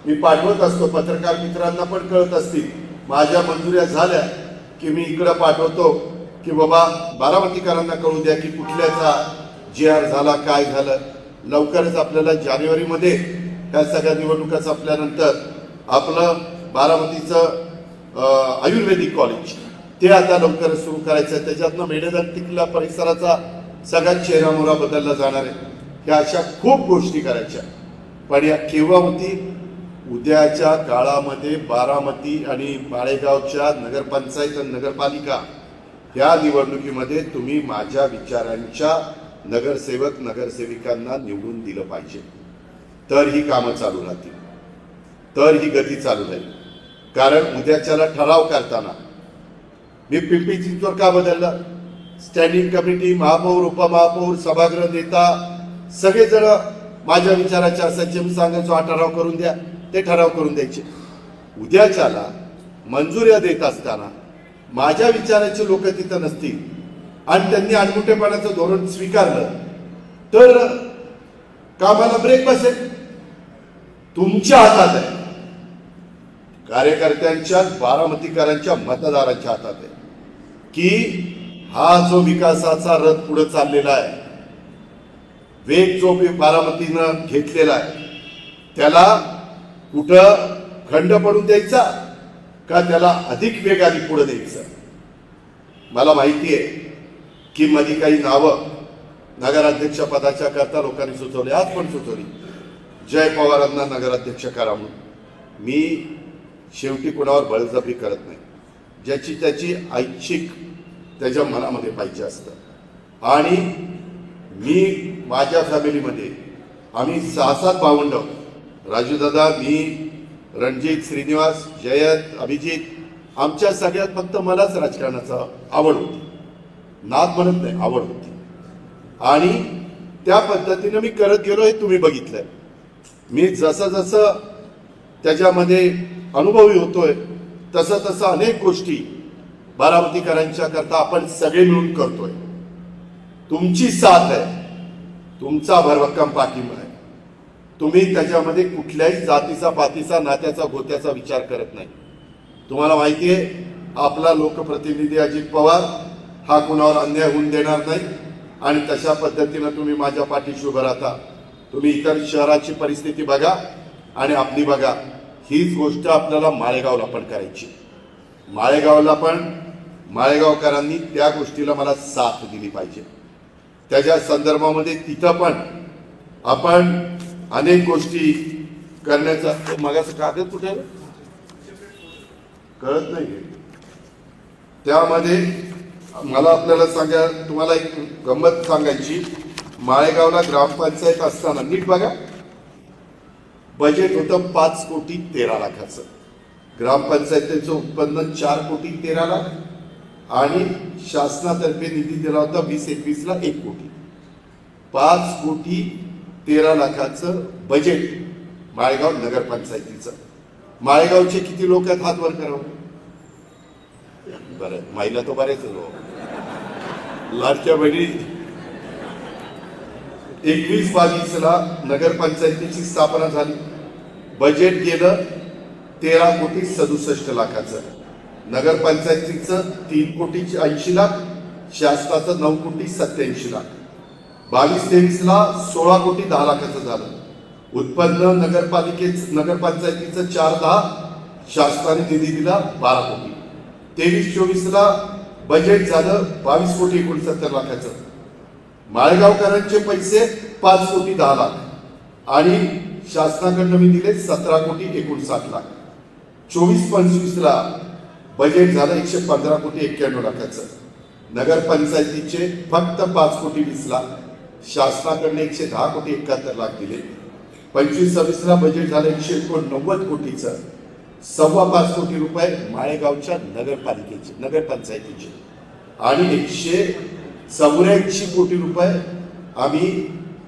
मी पाठवत असतो, पत्रकार मित्रांना पण कळत असतील. माझ्या मंजुऱ्या झाल्या की मी इकडं पाठवतो की बाबा बारामतीकरांना कळू द्या की कुठल्याचा GR झाला, काय झालं. लवकरच आपल्याला जानेवारीमध्ये ह्या सगळ्या निवडणुका संपल्यानंतर आपलं बारामतीचं आयुर्वेदिक कॉलेज ते आता लवकरच सुरू करायचं आहे. त्याच्यातनं मेडेदत्तिकला परिसराचा सगळ्यात चेहरामोहरा बदलला जाणार आहे. ह्या अशा खूप गोष्टी करायच्या, पण या केव्हा होती? उद्याच्या काळामध्ये बारामती आणि माळेगावच्या नगरपंचायत आणि नगरपालिका या निवडणुकीमध्ये तुम्ही माझ्या विचारांच्या नगरसेवक नगरसेविकांना निवडून दिलं पाहिजे, तर ही कामं चालू राहतील, तर ही गती चालू राहील. कारण उद्याच्याला ठराव करताना मी पिंपरी चिंचवड का बदललं? स्टँडिंग कमिटी, महापौर, उपमहापौर, सभागृह नेता सगळेजण माझ्या विचाराचे असायचे. मी सांगायचो हा ठराव करून द्या, ते ठराव करून द्यायचे. उद्याच्याला मंजुऱ्या देत असताना माझ्या विचाराचे लोक तिथं नसतील आणि त्यांनी अनमुठेपणाचं धोरण स्वीकारलं तर कामाला ब्रेक बसेल. तुमच्या हातात आहे, कार्यकर्त्यांच्या, बारामतीकरांच्या, मतदारांच्या हातात आहे की हा जो विकासाचा रथ पुढे चाललेला आहे, वेग जो बारामतीनं घेतलेला आहे, त्याला कुठं खंड पडून द्यायचा का त्याला अधिक वेगाने पुढे द्यायचं? मला माहिती आहे की मध्ये काही नावं नगराध्यक्ष पदाच्या करता लोकांनी सुचवली, आज पण सुचवली, जय पवारांना नगराध्यक्ष करा म्हणून. मी शेवटी कोणावर बळजबरी करत नाही. ज्याची त्याची ऐच्छिक त्याच्या मनामध्ये पाहिजे असतं. आणि मी माझ्या फॅमिलीमध्ये आम्ही 6-7 भावंड, राजू दादा, मी, रणजित, श्रीनिवास, जयंत, अभिजित, आमच्या सगळ्यात फक्त मलाच राजकारणाचा आवड होती. नाद म्हणत नाही, आवड होती. आणि त्या पद्धतीनं मी करत गेलो हे तुम्ही बघितलंय. मी जसं जसं त्याच्यामध्ये अनुभवी होतोय तसं तसं अनेक गोष्टी बारामतीकरांच्या करता आपण सगळे मिळून करतोय. तुमची साथ आहे, तुमचा भरभक्कम पाठिंबा आहे. तुम्ही त्याच्यामध्ये कुठल्याही जातीचा, पातीचा, नात्याचा, गोत्याचा विचार करत नाही. तुम्हाला माहिती आहे आपला लोकप्रतिनिधी अजित पवार हा कुणावर अन्याय होऊन देणार नाही आणि तशा पद्धतीनं तुम्ही माझ्या पाठीशी उभं राहता. तुम्ही इतर शहराची परिस्थिती बघा आणि आपली बघा. हीच गोष्ट आपल्याला माळेगावला पण करायची. माळेगावला पण माळेगावकरांनी त्या गोष्टीला मला साथ दिली पाहिजे. त्याच्या संदर्भामध्ये तिथं पण आपण अनेक गोष्टी करण्याचा. मगाचं कागद कुठे कळत नाही. त्यामध्ये मला आपल्याला तुम्हाला एक गंमत सांगायची. माळेगावला ग्रामपंचायत असताना नीट बघा, बजेट होतं 5,13,00,000. ग्रामपंचायतीचं उत्पन्न 4,13,00,000 आणि शासनातर्फे निधी दिला होता 20-21ला 1 कोटी. 5,13,00,000 बजेट माळेगाव नगरपंचायतीचं. माळेगावचे किती लोक आहेत हात वर करावं? बरं, महिला तो बरेच लोक. लाडक्या बहिणी 21-22ला नगरपंचायतीची स्थापना झाली. बजेट गेलं 13,67,00,000. नगरपंचायतीचं 3,80,00,000, शासनाचं 9,87,00,000. 22-23ला 16,10,00,000 झालं. उत्पन्न नगरपंचायतीचं 4,10, शासनाने निधी दिला 12 कोटी. 23-24ला बजेट झालं 22,69,00,000. माळेगावकरांचे पैसे 5,10,00,000 आणि शासनाकडनं मी दिले 17,59,00,000. 24-25ला बजेट झालं 115,91,00,000. नगरपंचायतीचे फक्त 5,20,00,000, शासनाकडनं 110,71,00,000 दिले. 25-26ला बजेट झालं 189 कोटीचं. 5.25 कोटी रुपये माळेगावच्या नगरपालिकेचे, नगरपंचायतीचे आणि 184 कोटी रुपये आम्ही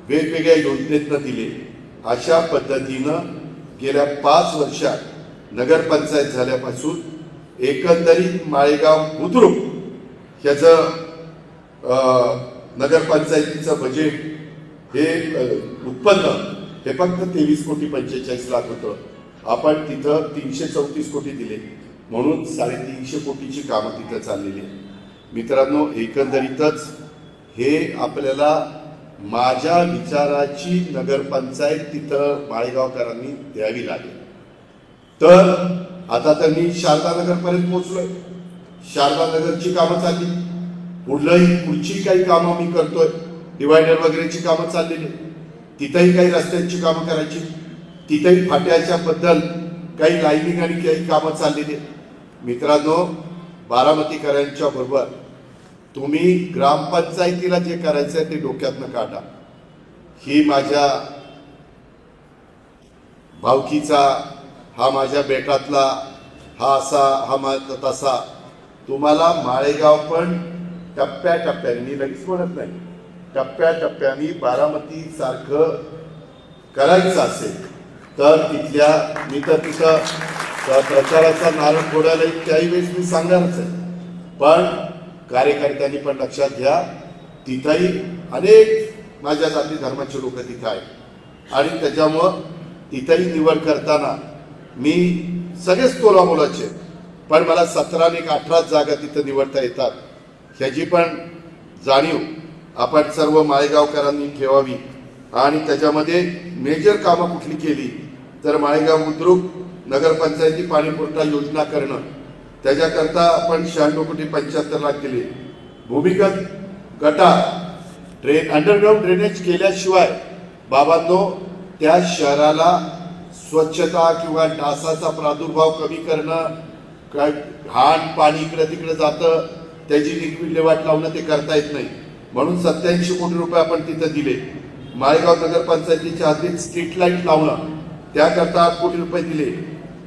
वेगवेगळ्या योजनेतनं दिले. अशा पद्धतीनं गेल्या 5 वर्षात नगरपंचायत झाल्यापासून एकंदरीत माळेगाव बुद्रुक ह्याचं नगरपंचायतीचं बजेट हे उत्पन्न हे फक्त 23,45,00,000 होतं. आपण तिथं 334 कोटी दिले म्हणून 350 कोटीची कामं तिथं चाललेली आहेत. मित्रांनो, एकंदरीतच हे आपल्याला माझ्या विचाराची नगरपंचायत तिथं माळेगावकरांनी द्यावी लागेल. तर आता तर मी शारदानगरपर्यंत पोहोचलोय. शारदानगरची कामं चालली. पुढची काही कामं मी करतोय. डिवायडर वगैरेची कामं चाललेली. तिथंही काही रस्त्यांची कामं करायची. तिथेही फाट्याच्या बद्दल काही लाईनिंग आणि काही कामं चाललेली आहेत. मित्रांनो, बारामतीकरांच्या बरोबर तुम्ही ग्रामपंचायतीला जे करायचं आहे ते डोक्यातनं काढा. ही माझ्या भावकीचा, हा माझ्या बेटातला, हा असा, हा माझा तसा, तुम्हाला माळेगाव पण टप्प्याटप्प्याने, मी लगेच म्हणत नाही, टप्प्याटप्प्याने बारामती सारखं करायचं असेल तर तिथल्या, मी तर तिथं प्रचाराचा नारळ फोडायला त्याही वेळेस मी सांगणारच आहे, पण कार्यकर्त्यांनी पण लक्षात घ्या, तिथंही अनेक माझ्या जाती धर्माचे लोक तिथं आहेत आणि त्याच्यामुळं तिथंही निवड करताना मी सगळेच तोलामोलाचे, पण मला 17 आणि 18 जागा तिथं निवडता येतात ह्याची पण जाणीव आपण सर्व माळेगावकरांनी ठेवावी. आणि त्याच्यामध्ये मेजर कामं कुठली केली तर माळेगाव बुद्रुक नगरपंचायती पाणीपुरवठा योजना करणं, त्याच्याकरता आपण 96,75 लाख दिले. भूमिगत गटार अंडरग्राऊंड ड्रेनेज केल्याशिवाय बाबांनो त्या शहराला स्वच्छता किंवा डासाचा प्रादुर्भाव कमी करणं, घाण पाणी इकडे तिकडे जातं त्याची विल्हेवाट लावणं ते करता येत नाही, म्हणून 87 कोटी रुपये आपण तिथं दिले. माळेगाव नगरपंचायतीच्या हद्दीत स्ट्रीट लाईट लावणं त्याकरता 8 कोटी रुपये दिले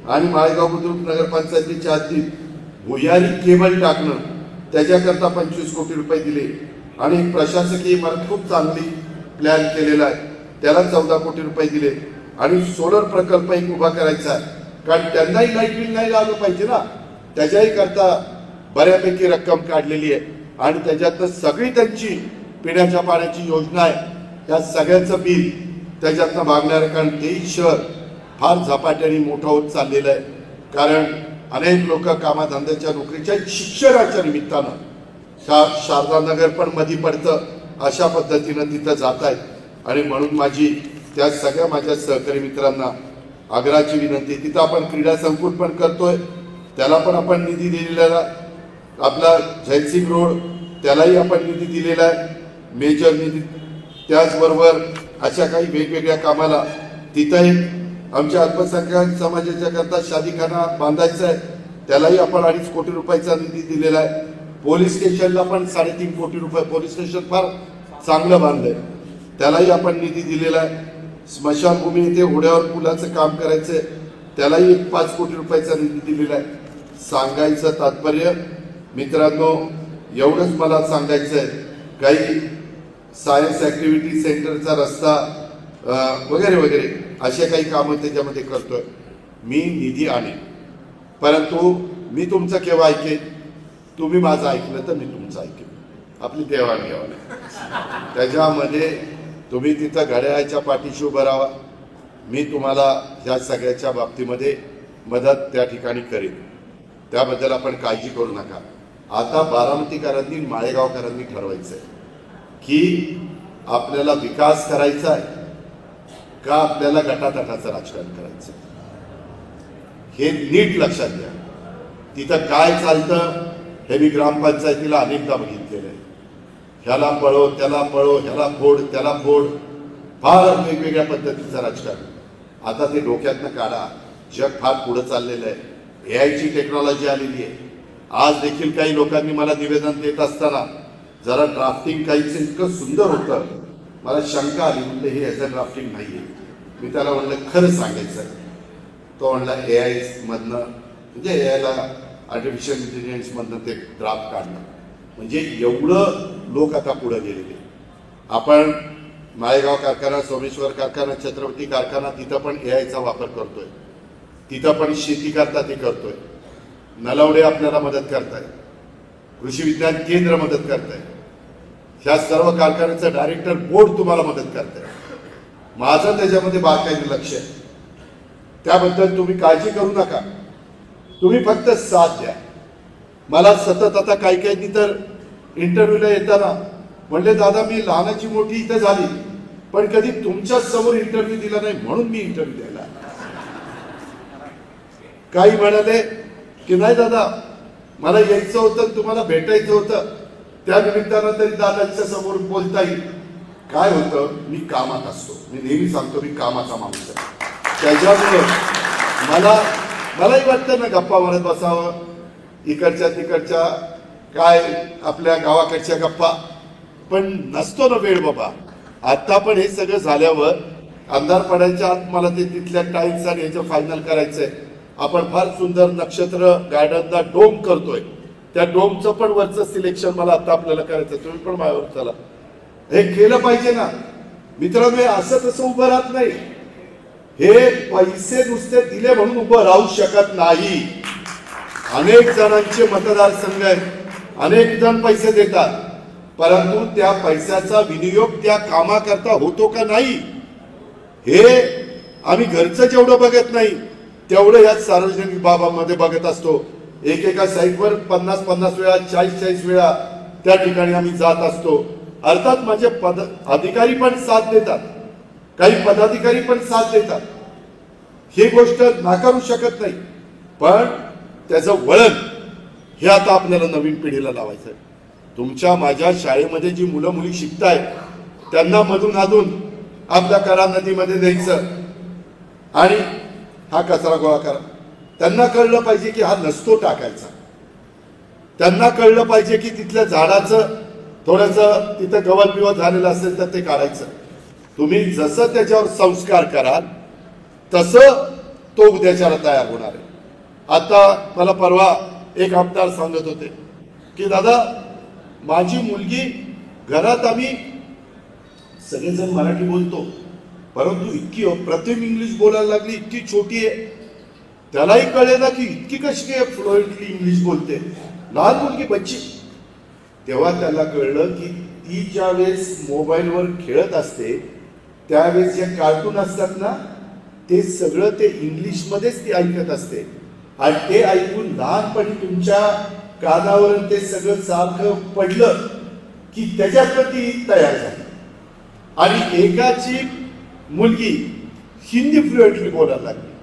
आणि माळेगाव बुद्रुक नगरपंचायतीच्या हद्दीत भुयारी केबल टाकणं त्याच्याकरता 25 कोटी रुपये दिले आणि प्रशासकीय इमारत खूप चांगली प्लॅन केलेला आहे त्याला 14 कोटी रुपये दिले आणि सोलर प्रकल्प एक उभा करायचा आहे, कारण त्यांनाही लाईट बिल नाही लागलं पाहिजे ना, त्याच्याही करता बऱ्यापैकी रक्कम काढलेली आहे आणि त्याच्यातनं सगळी त्यांची पिण्याच्या पाण्याची योजना आहे, त्या सगळ्यांचं बिल त्याच्यातनं मागणार आहे, कारण तेही शहर फार झपाट्याने मोठं होत चाललेलं आहे, कारण अनेक लोक कामाधंद्याच्या नोकरीच्या शिक्षणाच्या निमित्तानं शारदा नगर पण मध्ये पडतं अशा पद्धतीनं तिथं जात आहेत आणि म्हणून माझी त्या सगळ्या माझ्या सहकारी मित्रांना आग्रहाची विनंती, तिथं आपण क्रीडा संकुल पण करतोय त्याला पण आपण निधी दिलेला, आपला जयसिंग रोड त्यालाही आपण निधी दिलेला आहे मेजर निधी, त्याचबरोबर अशा काही वेगवेगळ्या कामाला तिथंही आमच्या अल्पसंख्याक समाजाच्या करता शादीखाना बांधायचा आहे त्यालाही आपण 2.5 कोटी रुपयाचा निधी दिलेला आहे. पोलीस स्टेशनला पण 3.5 कोटी रुपये, पोलीस स्टेशन फार चांगलं बांधलंय त्यालाही आपण निधी दिलेला आहे. स्मशानभूमी येथे ओढ्यावर पुलाचं काम करायचंय त्यालाही 5 कोटी रुपयाचा निधी दिलेला आहे. सांगायचं तात्पर्य मित्रांनो एवढंच मला सांगायचं आहे, काही सायन्स ऍक्टिव्हिटी सेंटरचा रस्ता वगैरे वगैरे असे काही कामं त्याच्यामध्ये करतोय. मी निधी आणेन, परंतु मी तुमचं केव्हा ऐकेन, तुम्ही माझं ऐकलं तर मी तुमचं ऐकेन, आपली देवाणघेवाण आहे त्याच्यामध्ये तुम्ही तिथं घड्याळाच्या पाठीशी उभं राहा, मी तुम्हाला ह्या सगळ्याच्या बाबतीमध्ये मदत त्या ठिकाणी करेन, त्याबद्दल आपण काळजी करू नका. आता बारामतीकरांनी माळेगावकरांनी ठरवायचं आहे की आपल्याला विकास करायचा आहे का आपल्याला गटातटाचं राजकारण करायचं, हे नीट लक्षात घ्या. तिथं काय चालतं हे मी ग्रामपंचायतीला अनेकदा बघितलेलं आहे, ह्याला पळो त्याला पळो, ह्याला फोड त्याला फोड, फार वेगवेगळ्या पद्धतीचं राजकारण. आता ते डोक्यातनं काढा, जग फार पुढे चाललेलं आहे, एआयची टेक्नॉलॉजी आलेली आहे. आज देखील काही लोकांनी मला निवेदन देत असताना जरा ड्राफ्टिंग काहीच इतकं सुंदर होतं, मला शंका आली, म्हणलं हे ह्याचं ड्राफ्टिंग नाही आहे. मी त्याला म्हणलं खरं सांगायचं आहे, तो म्हणला एआय मधनं, म्हणजे एआयला आर्टिफिशियल इंटेलिजन्समधनं ते ड्राफ्ट काढणं, म्हणजे एवढं लोक आता पुढे गेलेले. आपण माळेगाव कारखाना, सोमेश्वर कारखाना, छत्रपती कारखाना तिथं पण एआयचा वापर करतोय, तिथं पण शेती करता ते करतोय. नलावडे आपल्याला मदत करताय, कृषी विज्ञान केंद्र मदत करताय, ह्या सर्व कारखान्याचं डायरेक्टर बोर्ड तुम्हाला मदत करताय. माझं त्याच्यामध्ये बारकाईने लक्ष आहे, त्याबद्दल तुम्ही काळजी करू नका, तुम्ही फक्त साथ द्या. मला सतत आता काही काही तर इंटरव्ह्यूला येताना म्हणले दादा मी लहानाची मोठी इथं झाली पण कधी तुमच्या समोर इंटरव्ह्यू दिला नाही म्हणून मी इंटरव्ह्यू द्यायला. काही म्हणाले की नाही दादा मला यायचं होतं, तुम्हाला भेटायचं होतं, त्या निमित्तानं तरी दादाच्या समोर बोलता येईल. काय होतं, मी कामात असतो, मी नेहमी सांगतो मी कामाचा माणूस आहे, त्याच्यामुळे मलाही वाटतं ना गप्पा मारत बसावं, इकडच्या तिकडच्या काय आपल्या गावाकडच्या गप्पा, पण नसतो ना वेळ बाबा. आता पण हे सगळं झाल्यावर अंधार पडायच्या आत मला ते तिथल्या टाईल्स आणि ह्याचं फायनल करायचंय. आपण फार सुंदर नक्षत्र गार्डनला डोम करतोय, त्या डोमचं पण वरचं सिलेक्शन मला आता आपल्याला करायचं, तुम्ही पण माझ्यावर चला, हे केलं पाहिजे ना मित्रांनो. असं तसं उभं राहत नाही, हे पैसे नुसते दिले म्हणून उभं राहू शकत नाही. अनेक जणांचे मतदारसंघ आहेत, अनेक जण पैसे देतात, परंतु त्या पैशाचा विनियोग त्या कामाकरता होतो का नाही हे आम्ही घरचं जेवढं बघत नाही तेवढं या सार्वजनिक बाबांमध्ये बघत असतो. एकेका साईटवर 50-50 वेळा 40-40 वेळा त्या ठिकाणी आम्ही जात असतो. अर्थात माझे अधिकारी पण साथ देतात, काही पदाधिकारी पण साथ देतात, ही गोष्ट नाकारू शकत नाही. पण त्याचं वळण हे आता आपल्याला नवीन पिढीला लावायचं आहे. तुमच्या माझ्या शाळेमध्ये जी मुलं मुली शिकतायत त्यांना मधून अधून आपल्या करा नदीमध्ये द्यायचं आणि हा कचरा गोळा करा. त्यांना कळलं पाहिजे की हा नसतो टाकायचा, त्यांना कळलं पाहिजे की तिथल्या झाडाचं थोडंसं तिथं गवत बिवत झालेलं असेल तर ते काढायचं. तुम्ही जसं त्याच्यावर संस्कार कराल तसं तो उद्याच्याला तयार होणार आहे. आता मला परवा एक आमदार सांगत होते की दादा माझी मुलगी घरात आम्ही सगळेजण मराठी बोलतो परंतु इतकी अप्रतिम इंग्लिश बोलायला लागली, इतकी छोटी आहे, त्यालाही कळले ना की इतकी कशी काय फ्लुएंटली इंग्लिश बोलते, लहान मुलगी बच्ची. तेव्हा त्याला कळलं की ती ज्या वेळेस मोबाईलवर खेळत असते त्यावेळेस जे कार्टून असतात ना ते सगळं ते इंग्लिशमध्येच ती ऐकत असते आणि ते ऐकून लहानपणी तुमच्या कानावर ते सगळं सारखं पडलं की त्याच्यातनं ती तयार झाली. आणि एकाची मुलगी हिंदी फ्लुएंटली बोलायला लागली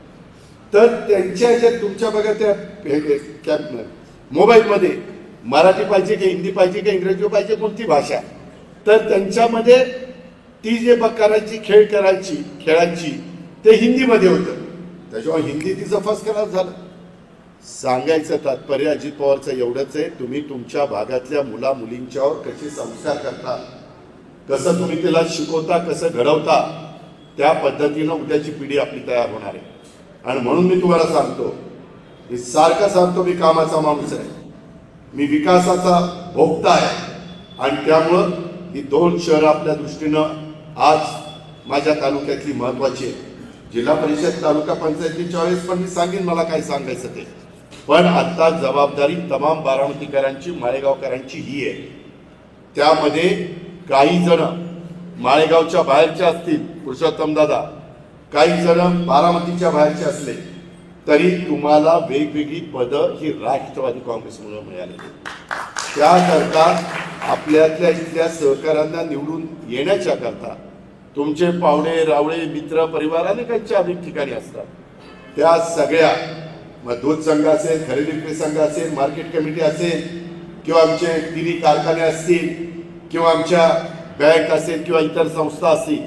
तर त्यांच्या ह्याच्यात तुमच्या बघा त्या मोबाईलमध्ये मराठी पाहिजे की हिंदी पाहिजे की इंग्रजी पाहिजे कोणती भाषा, तर त्यांच्यामध्ये ती जे करायची खेळायची ते हिंदीमध्ये होतं, त्याच्यामुळे हिंदी तिचं फर्स्ट क्लास झालं. सांगायचं तात्पर्य अजित पवारचं एवढंच आहे, तुम्ही तुमच्या भागातल्या मुला मुलींच्यावर कसे संस्कार करता, कसं तुम्ही त्याला शिकवता, कसं घडवता, त्या पद्धतीनं उद्याची पिढी आपली तयार होणार आहे. आणि म्हणून मी तुम्हाला सांगतो, मी सारखं सांगतो मी कामाचा माणूस आहे, मी विकासाचा भोक्ता आहे आणि त्यामुळं ही 2 शहरं आपल्या दृष्टीनं आज माझ्या तालुक्यातली महत्वाची आहे. जिल्हा परिषद तालुका पंचायतीच्या वेळेस पण मी सांगेन मला काय सांगायचं ते, पण आता जबाबदारी तमाम बारामतीकरांची माळेगावकरांची ही आहे. त्यामध्ये काही जण माळेगावच्या बाहेरच्या असतील पुरुषोत्तम दादा, काही जण बारामतीच्या बाहेरचे असले तरी तुम्हाला वेगवेगळी पदं ही राष्ट्रवादी काँग्रेसमुळे मिळालेली. त्याकरता आपल्यातल्या इथल्या सहकाऱ्यांना निवडून येण्याच्या करता तुमचे पाहुणे रावळे मित्र परिवार अनेकांच्या अनेक ठिकाणी असतात, त्या सगळ्या मग दूध संघ असेल, खरेदी विक्री संघ असेल, मार्केट कमिटी असेल किंवा आमचे तिन्ही कारखाने असतील किंवा आमच्या बँक असेल किंवा इतर संस्था असतील,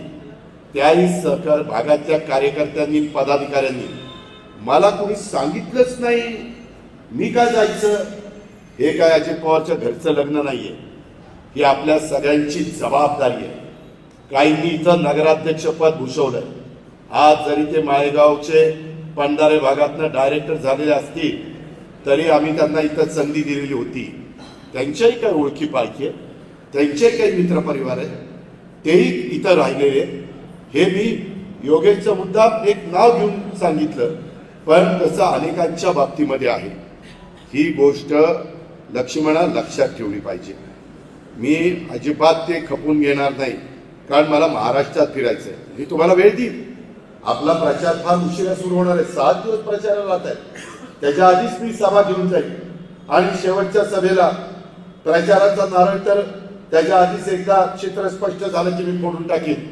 त्याही सहकार भागातल्या कार्यकर्त्यांनी पदाधिकाऱ्यांनी मला कोणी सांगितलंच नाही, मी काय जायचं, हे काय अजित पवारच्या घरचं लग्न नाहीये, ही आपल्या सगळ्यांची जबाबदारी आहे. काहींनी इथं नगराध्यक्षपद भूषवलंय, आज जरी ते माळेगावचे पंढारे भागातनं डायरेक्टर झालेले असतील तरी आम्ही त्यांना इथं संधी दिलेली होती. त्यांच्याही काही ओळखी पाळखी आहे, त्यांचे काही मित्रपरिवार आहेत, तेही इथं राहिलेले. हे मी योगेशचा मुद्दा एक नाव घेऊन सांगितलं, पण तसं अनेकांच्या बाबतीमध्ये आहे. ही गोष्ट लक्ष्मणा लक्षात ठेवली पाहिजे. मी अजिबात ते खपून घेणार नाही, कारण मला महाराष्ट्रात फिरायचं आहे. मी तुम्हाला वेळ देईन, आपला प्रचार फार उशिरा सुरू होणार आहे, 7 दिवस प्रचाराला राहत आहे, त्याच्या आधीच मी सभा घेऊन जाईल आणि शेवटच्या सभेला प्रचाराचा नारळ तर त्याच्या आधीच एकदा चित्र स्पष्ट झालं की मी फोडून टाकीन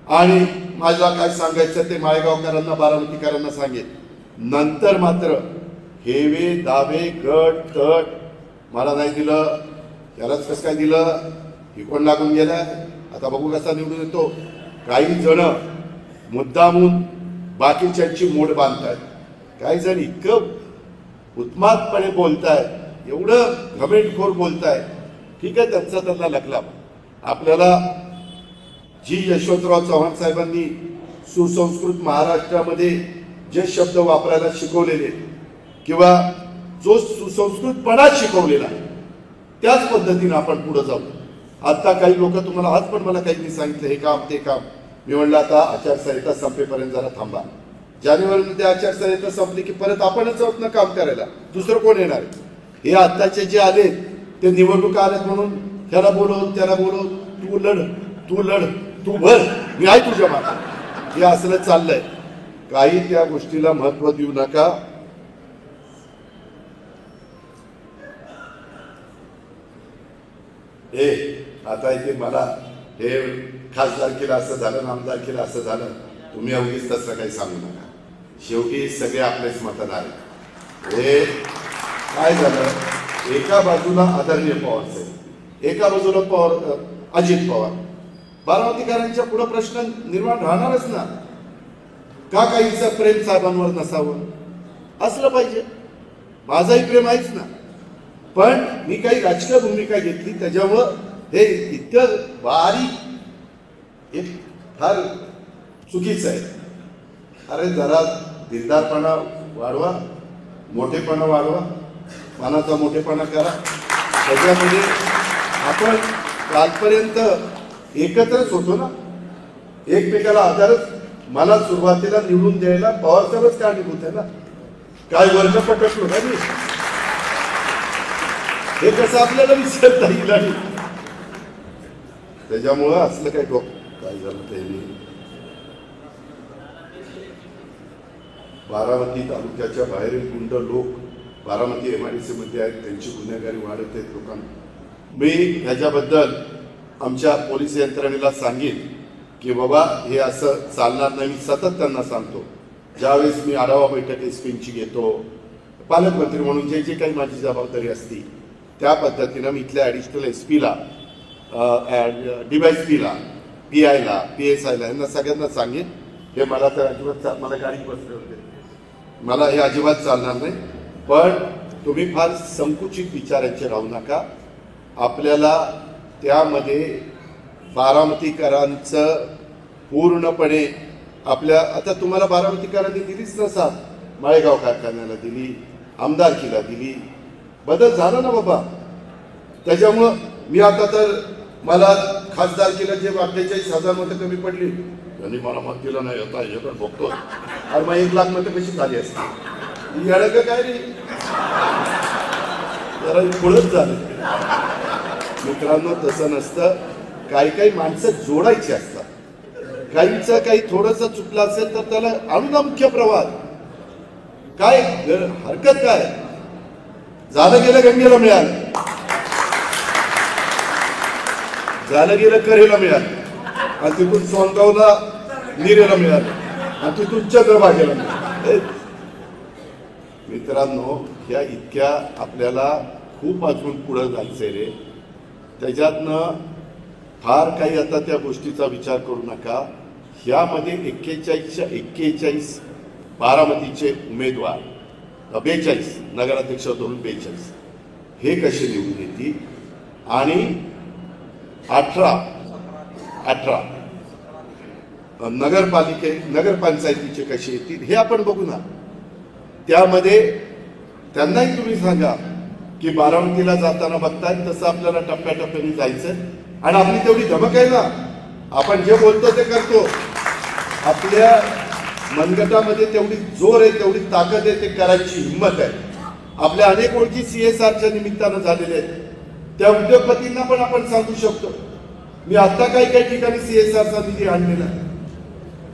आणि माझ्या काय सांगायचं ते माळेगावकरांना बारामतीकरांना सांगेन. नंतर मात्र हेवे दावे गट तट मला नाही दिलं, त्यालाच कसं काय दिलं, ही कोण लागून गेलाय, आता बघू कसा निवडून येतो. काही जण मुद्दामून बाकीच्यांची मोड बांधतायत, काही जण इतकं उत्मादपणे बोलतायत, एवढं घमेंडखोर बोलतायत. ठीक आहे, त्यांचा त्यांना लकलाप. आपल्याला जी यशवंतराव चव्हाण साहेबांनी सुसंस्कृत महाराष्ट्रामध्ये जे शब्द वापरायला शिकवलेले किंवा जो सुसंस्कृतपणा शिकवलेला आहे त्याच पद्धतीने आपण पुढे जाऊ. आता काही लोक तुम्हाला आज पण मला काहींनी सांगितलं हे काम ते काम. मी म्हणलं आता आचारसंहिता संपेपर्यंत जरा थांबा. जानेवारीमध्ये आचारसंहिता संपली की परत आपणच आहोत ना काम करायला, दुसरं कोण येणार. हे आत्ताचे जे आले ते निवडणुका आल्यात म्हणून ह्याला बोलव त्याला बोलव, तू लढ तू लढ तू भर, मी आहे तुझ्या मागे, हे असलं चाललंय. काही त्या गोष्टीला महत्व देऊ नका. हे आता इथे मला हे खासदार केलं असं झालं, आमदार केलं असं झालं, तुम्ही अवघीच तसं काही सांगू नका. शेवटी सगळे आपलेच मतदार आहेत. हे काय झालं, एका बाजूला आदरणीय पवार साहेब, एका बाजूला पवार अजित पवार. बारामतीकरांच्या पुढे प्रश्न निर्माण राहणारच ना. का काहीचं प्रेम साहेबांवर नसावं, असलं पाहिजे. माझंही प्रेम आहेच ना, पण मी काही राजकीय भूमिका घेतली त्याच्यामुळं हे इतकं बारीक एक फार चुकीचं आहे. अरे जरा दिलदारपणा वाढवा, मोठेपणा वाढवा, मनाचा मोठेपणा करा. त्याच्यामध्ये आपण कालपर्यंत एकत्रच होतो ना, एकमेकाला आधारच. मला सुरुवातीला निवडून द्यायला पवारसाहेबच कारणीभूत आहे ना. काय वर्ग पटकलो का मी, हे कसं आपल्याला विसरता येईल. आणि त्याच्यामुळं असलं काय काय झालं ते बारामती तालुक्याच्या बाहेरील गुंड लोक बारामती MIDC मध्ये आहेत, त्यांची गुन्हेगारी वाढत आहेत लोकांना. मी ह्याच्याबद्दल आमच्या पोलीस यंत्रणेला सांगेन की बाबा हे असं चालणार नाही. मी सतत त्यांना सांगतो, ज्यावेळेस मी आढावा बैठक SPंची घेतो, पालकमंत्री म्हणून जे जे काही माझी जबाबदारी असती त्या पद्धतीनं मी इथल्या ॲडिशनल SPला, DYSPला, PIला, PSIला यांना सगळ्यांना सांगेन. हे मला तर अजिबात, मला गाडीत बसले होते, मला हे अजिबात चालणार नाही. पण तुम्ही फार संकुचित विचारांचे राहू नका. आपल्याला त्यामध्ये बारामतीकरांचं पूर्णपणे आपल्या, आता तुम्हाला बारामतीकरांनी दिलीच ना साथ, माळेगाव कारखान्याला दिली, आमदारकीला दिली, बदल झाला ना बाबा. त्याच्यामुळं मी आता तर मला खासदारकीला जे 48,000 मतं कमी पडली, त्यांनी मला मत दिलं नाही, आता हे पण बघतो. अरे मग 1 लाख मतं कशी झाली असते, येडं काय रे, जरा पुढंच झालं. मित्रांनो तसं नसतं. काही काही माणसं जोडायची असतात. काहींचं काही थोडंसं चुकलं असेल तर त्याला आणू ना मुख्य प्रवाहात, काय हरकत काय. झालं गेलं गंगेला मिळालं, झालं गेलं करेला मिळालं, आणि तिथून सोनगावला निरेला मिळालं, आणि तिथून चंद्रभागेला मिळालं. मित्रांनो ह्या इतक्या आपल्याला खूप अजून पुढं जायचंय रे. त्याच्यातनं फार काही आता त्या गोष्टीचा विचार करू नका. ह्यामध्ये 41च्या 41 बारामतीचे उमेदवार, 42 नगराध्यक्ष धरून 42 हे कसे निवडून येतील, आणि 18 नगरपंचायतीचे कसे येतील हे आपण बघू ना. त्यामध्ये त्यांनाही तुम्ही सांगा की बारामतीला जाताना बघताय तसं आपल्याला टप्प्याटप्प्याने जायचं, आणि आपली तेवढी धमक आहे ना, आपण जे बोलतो ते करतो. आपल्या मनगटामध्ये तेवढी जोर आहे, तेवढी ताकद आहे, ते करायची हिंमत आहे. आपल्या अनेक ओळखी CSRच्या निमित्तानं झालेल्या आहेत. त्या उद्योगपतींना पण आपण सांगू शकतो. मी आता काही ठिकाणी CSRचा निधी आणलेला आहे.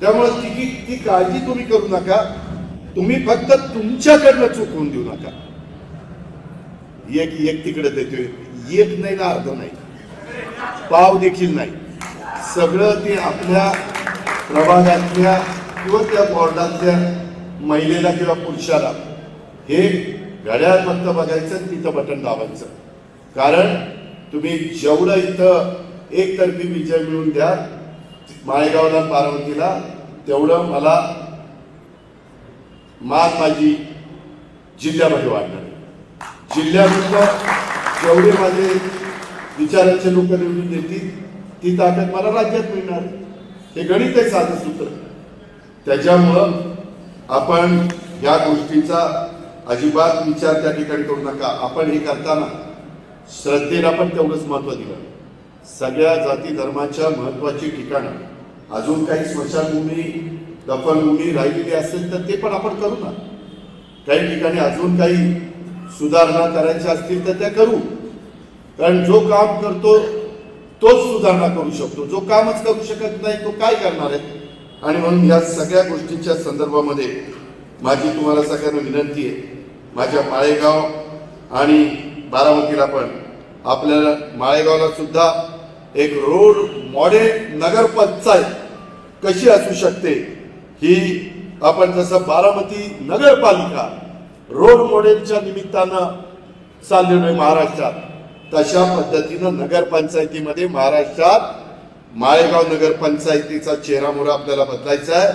त्यामुळे ती काळजी तुम्ही करू नका. तुम्ही फक्त तुमच्याकडनं चूक होऊन देऊ नका. एक तिकडे देतोय, एक नाही ना अर्ध नाही, पाव देखील नाही. सगळं ते आपल्या प्रभागातल्या किंवा त्या वॉर्डातल्या महिलेला किंवा पुरुषाला हे घड्याळ फक्त बघायचं, तिथं बटन दाबायचं. कारण तुम्ही जेवढं इथं एकतर्फी विजय मिळवून द्या माळेगावला बारामतीला, तेवढं मला मान माझी जिल्ह्यामध्ये वाढणार. जिल्ह्यामध्ये जेवढे माझे विचारांचे लोक निवडून देतील ती ताकद मला राज्यात मिळणार. हे गणित आहे साधं सूत्र. त्याच्यामुळं आपण या गोष्टीचा अजिबात विचार त्या ठिकाणी करू नका. आपण हे करताना श्रद्धेला पण तेवढंच महत्व दिलं. सगळ्या जाती धर्माच्या महत्वाची ठिकाणं, अजून काही स्मशानभूमी दफनभूमी राहिलेली असेल तर ते पण आपण करू ना. काही ठिकाणी अजून काही सुधारणा करायच्या असतील तर त्या करू. कारण जो काम करतो तोच सुधारणा करू शकतो, जो कामच करू शकत नाही तो काय करणार आहे. आणि म्हणून या सगळ्या गोष्टींच्या संदर्भामध्ये माझी तुम्हाला सगळ्यांना विनंती आहे, माझ्या माळेगाव आणि बारामतीला पण, आपल्याला माळेगावला सुद्धा एक रोड मॉडेल नगरपंचायत कशी असू शकते ही आपण, जसं बारामती नगरपालिका रोड मॉडेलच्या निमित्तानं चाललेलो आहे महाराष्ट्रात, तशा पद्धतीनं नगरपंचायतीमध्ये महाराष्ट्रात माळेगाव नगरपंचायतीचा चेहरामोहरा आपल्याला बदलायचा आहे.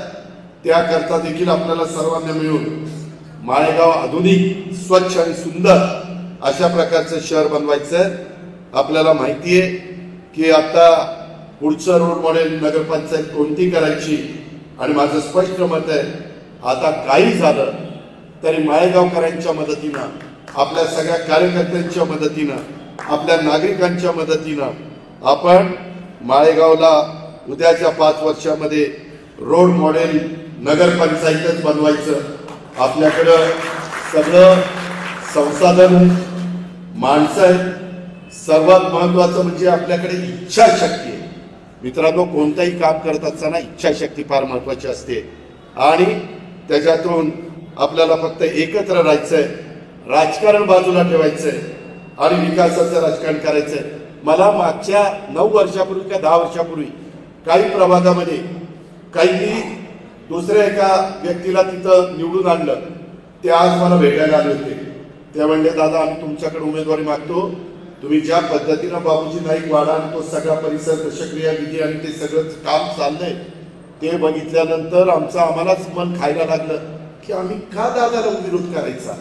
त्याकरता देखील आपल्याला सर्वांना मिळून माळेगाव आधुनिक, स्वच्छ आणि सुंदर अशा प्रकारचं शहर बनवायचं आहे. आपल्याला माहिती आहे की आता पुढचं रोड मॉडेल नगरपंचायत कोणती करायची, आणि माझं स्पष्ट मत आहे, आता काही झालं तरी माळेगावकरांच्या मदतीनं, आपल्या सगळ्या कार्यकर्त्यांच्या मदतीनं, आपल्या नागरिकांच्या मदतीनं आपण माळेगावला उद्याच्या 5 वर्षामध्ये रोड मॉडेल नगरपंचायतच बनवायचं. आपल्याकडं सगळं संसाधन, माणसं आहेत. सर्वात महत्वाचं म्हणजे आपल्याकडे इच्छाशक्ती आहे. मित्रांनो, कोणतंही काम करत असताना इच्छाशक्ती फार महत्वाची असते, आणि त्याच्यातून आपल्याला फक्त एकत्र राहायचंय, राजकारण बाजूला ठेवायचंय आणि विकासाचं राजकारण करायचंय. मला मागच्या 9 वर्षापूर्वी का 10 वर्षापूर्वी काही प्रभागामध्ये काही दुसऱ्या एका व्यक्तीला तिथं निवडून आणलं. ते आज मला भेटायला आले होते. ते म्हणले, दादा आम्ही तुमच्याकडे उमेदवारी मागतो, तुम्ही ज्या पद्धतीनं बाबूजी नाईक वाडा आणि तो सगळा परिसर, दशक्रिया विधी आणि ते सगळं काम चाललंय ते बघितल्यानंतर आम्हालाच मन खायला लागलं की आम्ही का दादाला विरोध करायचा,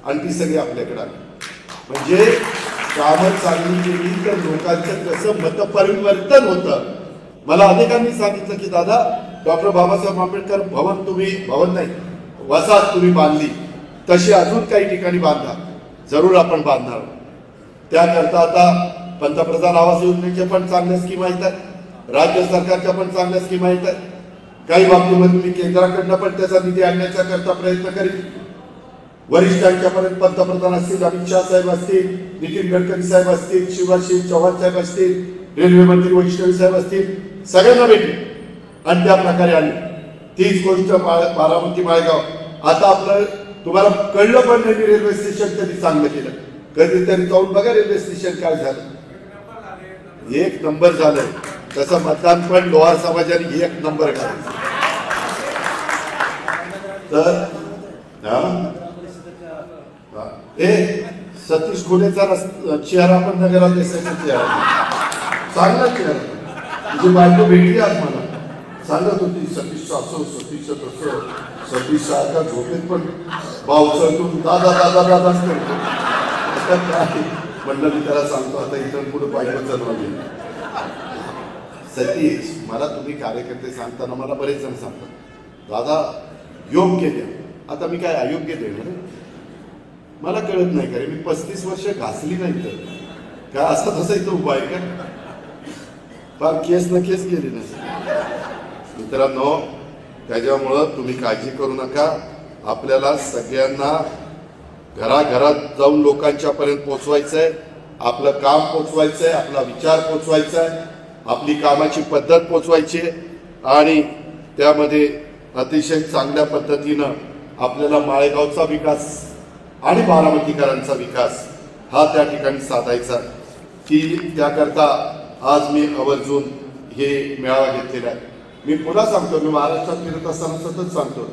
आणि ती सगळी आपल्याकडे आली. म्हणजे कामं चांगली केली तर लोकांचं कसं मतपरिवर्तन होतं. मला अनेकांनी सांगितलं की दादा, डॉक्टर बाबासाहेब आंबेडकर भवन, तुम्ही भवन नाही वसाहत तुम्ही बांधली, तशी अजून काही ठिकाणी बांधा. जरूर आपण बांधणार. त्याकरता आता पंतप्रधान आवास योजनेच्या पण चांगल्या स्कीम आहेत, राज्य सरकारच्या पण चांगल्या स्कीम आहेत. काही बाबतीमध्ये मी केंद्राकडनं पण त्याचा निधी आणण्याचा करता प्रयत्न करीन. वरिष्ठांच्या पर्यंत पंतप्रधान असतील, अमित शाह साहेब असतील, नितीन गडकरी साहेब असतील, शिवराज सिंग चौहान साहेब असतील, रेल्वे मंत्री वैष्णवी साहेब असतील, सगळ्यांना भेटेल आणि त्या प्रकारे आली. तीच गोष्ट बारामती माळेगाव. आता आपलं तुम्हाला कळलं पण नाही, रेल्वे स्टेशन कधी चांगलं केलं. कधीतरी जाऊन बघा रेल्वे स्टेशन काय झालं. 1 नंबर झालंय. तसं मतदान पण लोहार समाजाने 1 नंबर करायचं. तर सतीश खोलेचा चेहरा पण नगराध्यक्षाचा चेहरा चांगला चेहरा. तुझी बायको भेटली आज मला, सांगत होती सतीश असं, सतीश तसं, सतीश सारखा झोपेत पण पावसातून दादा दादा दादाच करतो. म्हणलं मी त्याला सांगतो, आता इथून पुढे बायकोचं नाव घेईल. सतीश, मला तुम्ही कार्यकर्ते सांगताना मला बरेच जण सांगतात, दादा योग्य द्या. आता मी काय अयोग्य देणार? मला कळत नाही का रे, मी 35 वर्ष घासली नाही तर काय असा तसा इथं उभा आहे का? फार केस न केस गेली नाही. मित्रांनो, त्याच्यामुळं तुम्ही काळजी करू नका. आपल्याला सगळ्यांना घराघरात जाऊन लोकांच्या पर्यंत पोचवायचंय, आपलं काम पोचवायचंय, आपला विचार पोचवायचा आहे, आपली कामाची पद्धत पोचवायची आहे, आणि त्यामध्ये अतिशय चांगल्या पद्धतीनं आपल्याला माळेगावचा विकास आणि बारामतीकरांचा विकास हा त्या ठिकाणी साधायचा. की त्याकरता आज मी आवर्जून हे मेळावा घेतलेला आहे. मी पुन्हा सांगतो, मी महाराष्ट्रात फिरत असताना सतत सांगतो,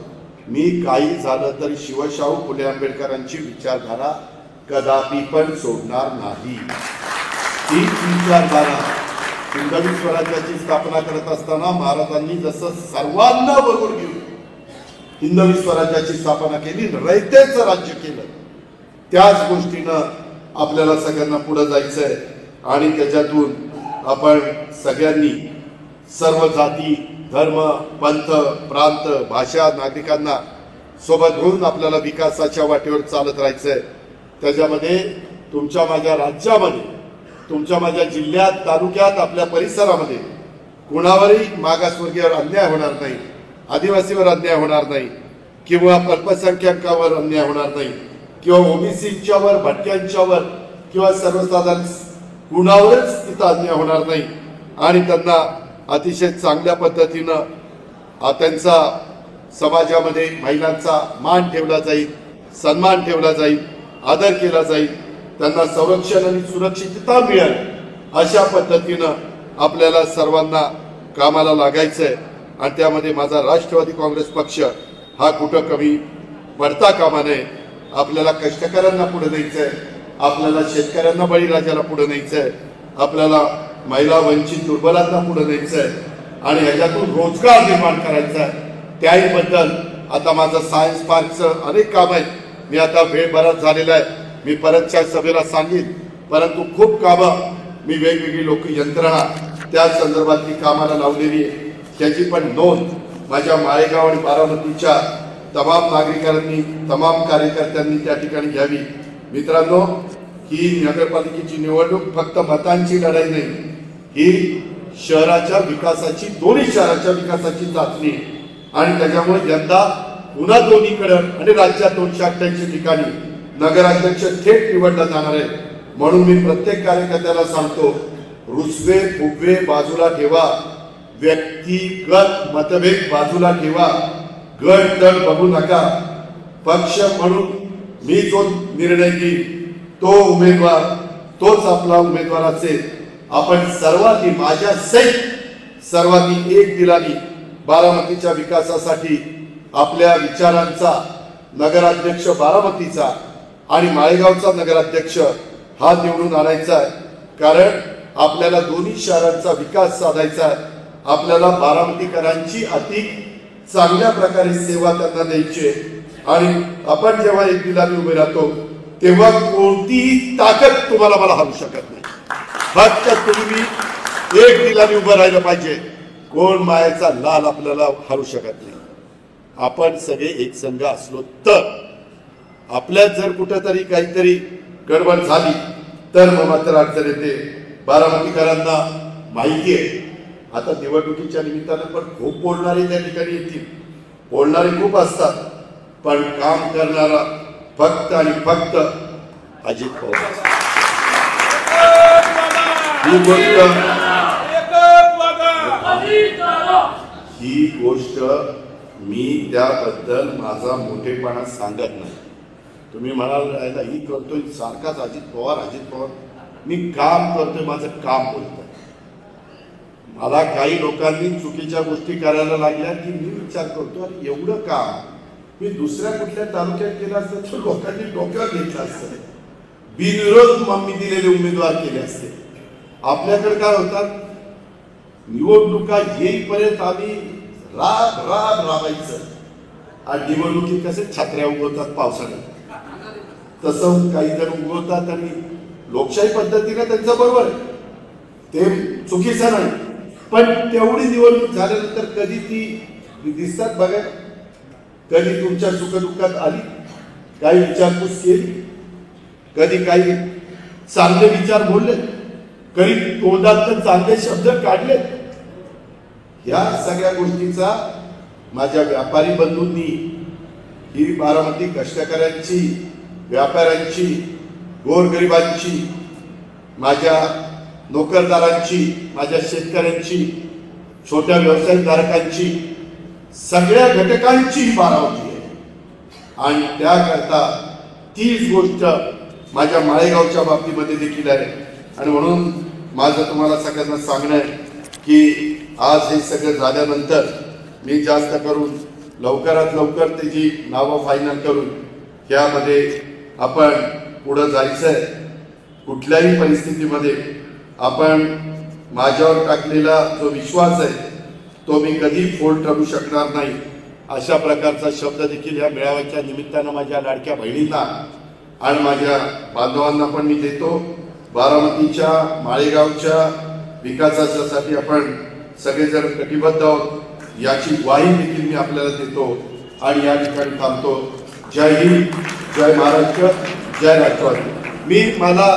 मी काही झालं तरी शिवशाहू फुले आंबेडकरांची विचारधारा कदापि पण सोडणार नाही. ही विचारधारा हिंदवी स्वराज्याची स्थापना करत असताना महाराजांनी जसं सर्वांना बरोबर घेऊन हिंदवी स्वराज्याची स्थापना केली, रयतेचं राज्य केलं, त्याच गोष्टीनं आपल्याला सगळ्यांना पुढे जायचंय. आणि त्याच्यातून आपण सगळ्यांनी सर्व जाती, धर्म, पंथ, प्रांत, भाषा, नागरिकांना सोबत घेऊन आपल्याला विकासाच्या वाटेवर चालत राहायचंय. त्याच्यामध्ये तुमच्या माझ्या राज्यामध्ये तुमच्या माझ्या जिल्ह्यात, तालुक्यात, आपल्या परिसरामध्ये कुणावरही मागासवर्गीयावर अन्याय होणार नाही, आदिवासीवर अन्याय होणार नाही, किंवा अल्पसंख्याकावर अन्याय होणार नाही, किंवा ओबीसीच्यावर, भटक्यांच्यावर किंवा सर्वसाधारण कुणावरच तिथं अन्याय होणार नाही आणि त्यांना अतिशय चांगल्या पद्धतीनं त्यांचा समाजामध्ये महिलांचा मान ठेवला जाईल, सन्मान ठेवला जाईल, आदर केला जाईल, त्यांना संरक्षण आणि सुरक्षितता मिळेल अशा पद्धतीनं आपल्याला सर्वांना कामाला लागायचंय आणि त्यामध्ये माझा राष्ट्रवादी काँग्रेस पक्ष हा कुठं कमी पडता कामा नये। आपल्याला कष्टकऱ्यांना पुढे न्यायचंय, आपल्याला शेतकऱ्यांना, बळीराजाला पुढे न्यायचंय, आपल्याला महिला, वंचित, दुर्बलांना पुढे न्यायचंय आणि ह्याच्यातून रोजगार निर्माण करायचा आहे। त्याही बद्दल आता माझं सायन्स पार्कचं अनेक काम आहेत, मी आता वेळ बराच झालेला आहे, मी परतच्या सभेला सांगेन, परंतु खूप कामं मी वेगवेगळी लोक यंत्रणा त्या संदर्भातली कामाला लावलेली आहे, त्याची पण नोंद माझ्या माळेगाव आणि बारामतीच्या तमाम नागरिकांनी, तमाम कार्यकर्त्यांनी त्या ठिकाणी घ्यावी। मित्रांनो, ही नगरपालिकेची निवडणूक फक्त मतांची लढाई नाही, ही शहराच्या विकासाची, दोन्ही शहराच्या विकासाची चाचणी आणि त्याच्यामुळे यंदा पुन्हा दोन्हीकडे आणि राज्यात 288 ठिकाणी नगराध्यक्ष थेट निवडला जाणार आहे। म्हणून मी प्रत्येक कार्यकर्त्याला सांगतो, रुसवे फुगवे बाजूला ठेवा, व्यक्तिगत मतभेद बाजूला ठेवा, गट दल बघू नका। पक्ष म्हणून मी जो निर्णय घेईन तो उमेदवार, तोच आपला उमेदवार असेल। आपण सर्वांनी, माझ्या सहित सर्वांनी एक दिलानी बारामतीच्या विकासासाठी आपल्या विचारांचा नगराध्यक्ष बारामतीचा आणि माळेगावचा नगराध्यक्ष हा निवडून आणायचा आहे, कारण आपल्याला दोन्ही शहरांचा विकास साधायचा आहे। आपल्याला बारामतीकरांची अधिक चांगल्या प्रकारे सेवा त्यांना द्यायची आहे आणि आपण जेव्हा एक दिलाने उभे राहतो तेव्हा कोणतीही ताकद तुम्हाला मला हरवू शकत नाही। फक्त तुम्ही एक दिलाने उभं राहिलं पाहिजे, कोण मायेचा लाल आपल्याला हरवू शकत नाही। आपण सगळे एक संघ असलो तर, आपल्यात जर कुठेतरी काहीतरी गडबड झाली तर मग मात्र अडचण येते। बारामतीकरांना माहिती आहे, आता निवडणुकीच्या निमित्तानं पण खूप बोलणारे त्या ठिकाणी येतील, बोलणारे खूप असतात, पण काम करणारा फक्त आणि फक्त अजित पवार। ही गोष्ट मी त्याबद्दल माझा मोठेपणा सांगत नाही। तुम्ही म्हणाल राहिला ही करतोय सारखाच अजित पवार, मी काम करतोय, माझं काम बोलतोय। मला काही लोकांनी चुकीच्या गोष्टी करायला लागल्या की मी विचार करतो, अरे एवढं काम मी दुसऱ्या कुठल्या तालुक्यात केलं असतं तर लोकांनी डोक्यावर घेतलं असतं, बिनविरोध मी दिलेले उमेदवार केले असते। आपल्याकडे काय होतात, निवडणुका येईपर्यंत आम्ही राबायचं आणि निवडणुकीत कसे छत्र्या उगवतात पावसाळ्यात, तसं काही जण उगवतात आणि लोकशाही पद्धतीने त्यांचं बरोबर आहे, ते चुकीचं नाही, पण तेवढी निवडणूक झाल्यानंतर कधी ती दिसतात बघा, कधी तुमच्या सुखदुःखात आली, काही विचारपूस केली, कधी काही चांगले विचार बोलले, कधी तोंडात चांगले शब्द काढले। या सगळ्या गोष्टीचा माझ्या व्यापारी बंधूंनी, ही बारामती कष्टकऱ्यांची, व्यापाऱ्यांची, गोरगरिबांची, माझ्या नोकरदारांची, माझ्या शेतकऱ्यांची, छोट्या व्यवसायधारकांची, सगळ्या घटकांची बारामती आहे आणि त्याकरता तीच गोष्ट माझ्या माळेगावच्या बाबतीमध्ये देखील आहे। आणि म्हणून माझं तुम्हाला सगळ्यांना सांगणं आहे की आज हे सगळं झाल्यानंतर मी जास्त करून लवकरात लवकर त्याची नावं फायनल करून यामध्ये आपण पुढं जायचं आहे। कुठल्याही परिस्थितीमध्ये आपण माझ्यावर टाकलेला जो विश्वास आहे तो मी कधी फोल ठरू शकणार नाही, अशा प्रकारचा शब्द देखील या मेळाव्याच्या निमित्तानं माझ्या लाडक्या बहिणींना आणि माझ्या बांधवांना पण मी देतो। बारामतीच्या, माळेगावच्या विकासासाठी आपण सगळेजण कटिबद्ध आहोत याची ग्वाही देखील मी आपल्याला देतो आणि या ठिकाणी थांबतो। जय हिंद, जय महाराष्ट्र, जय राष्ट्रवादी। मला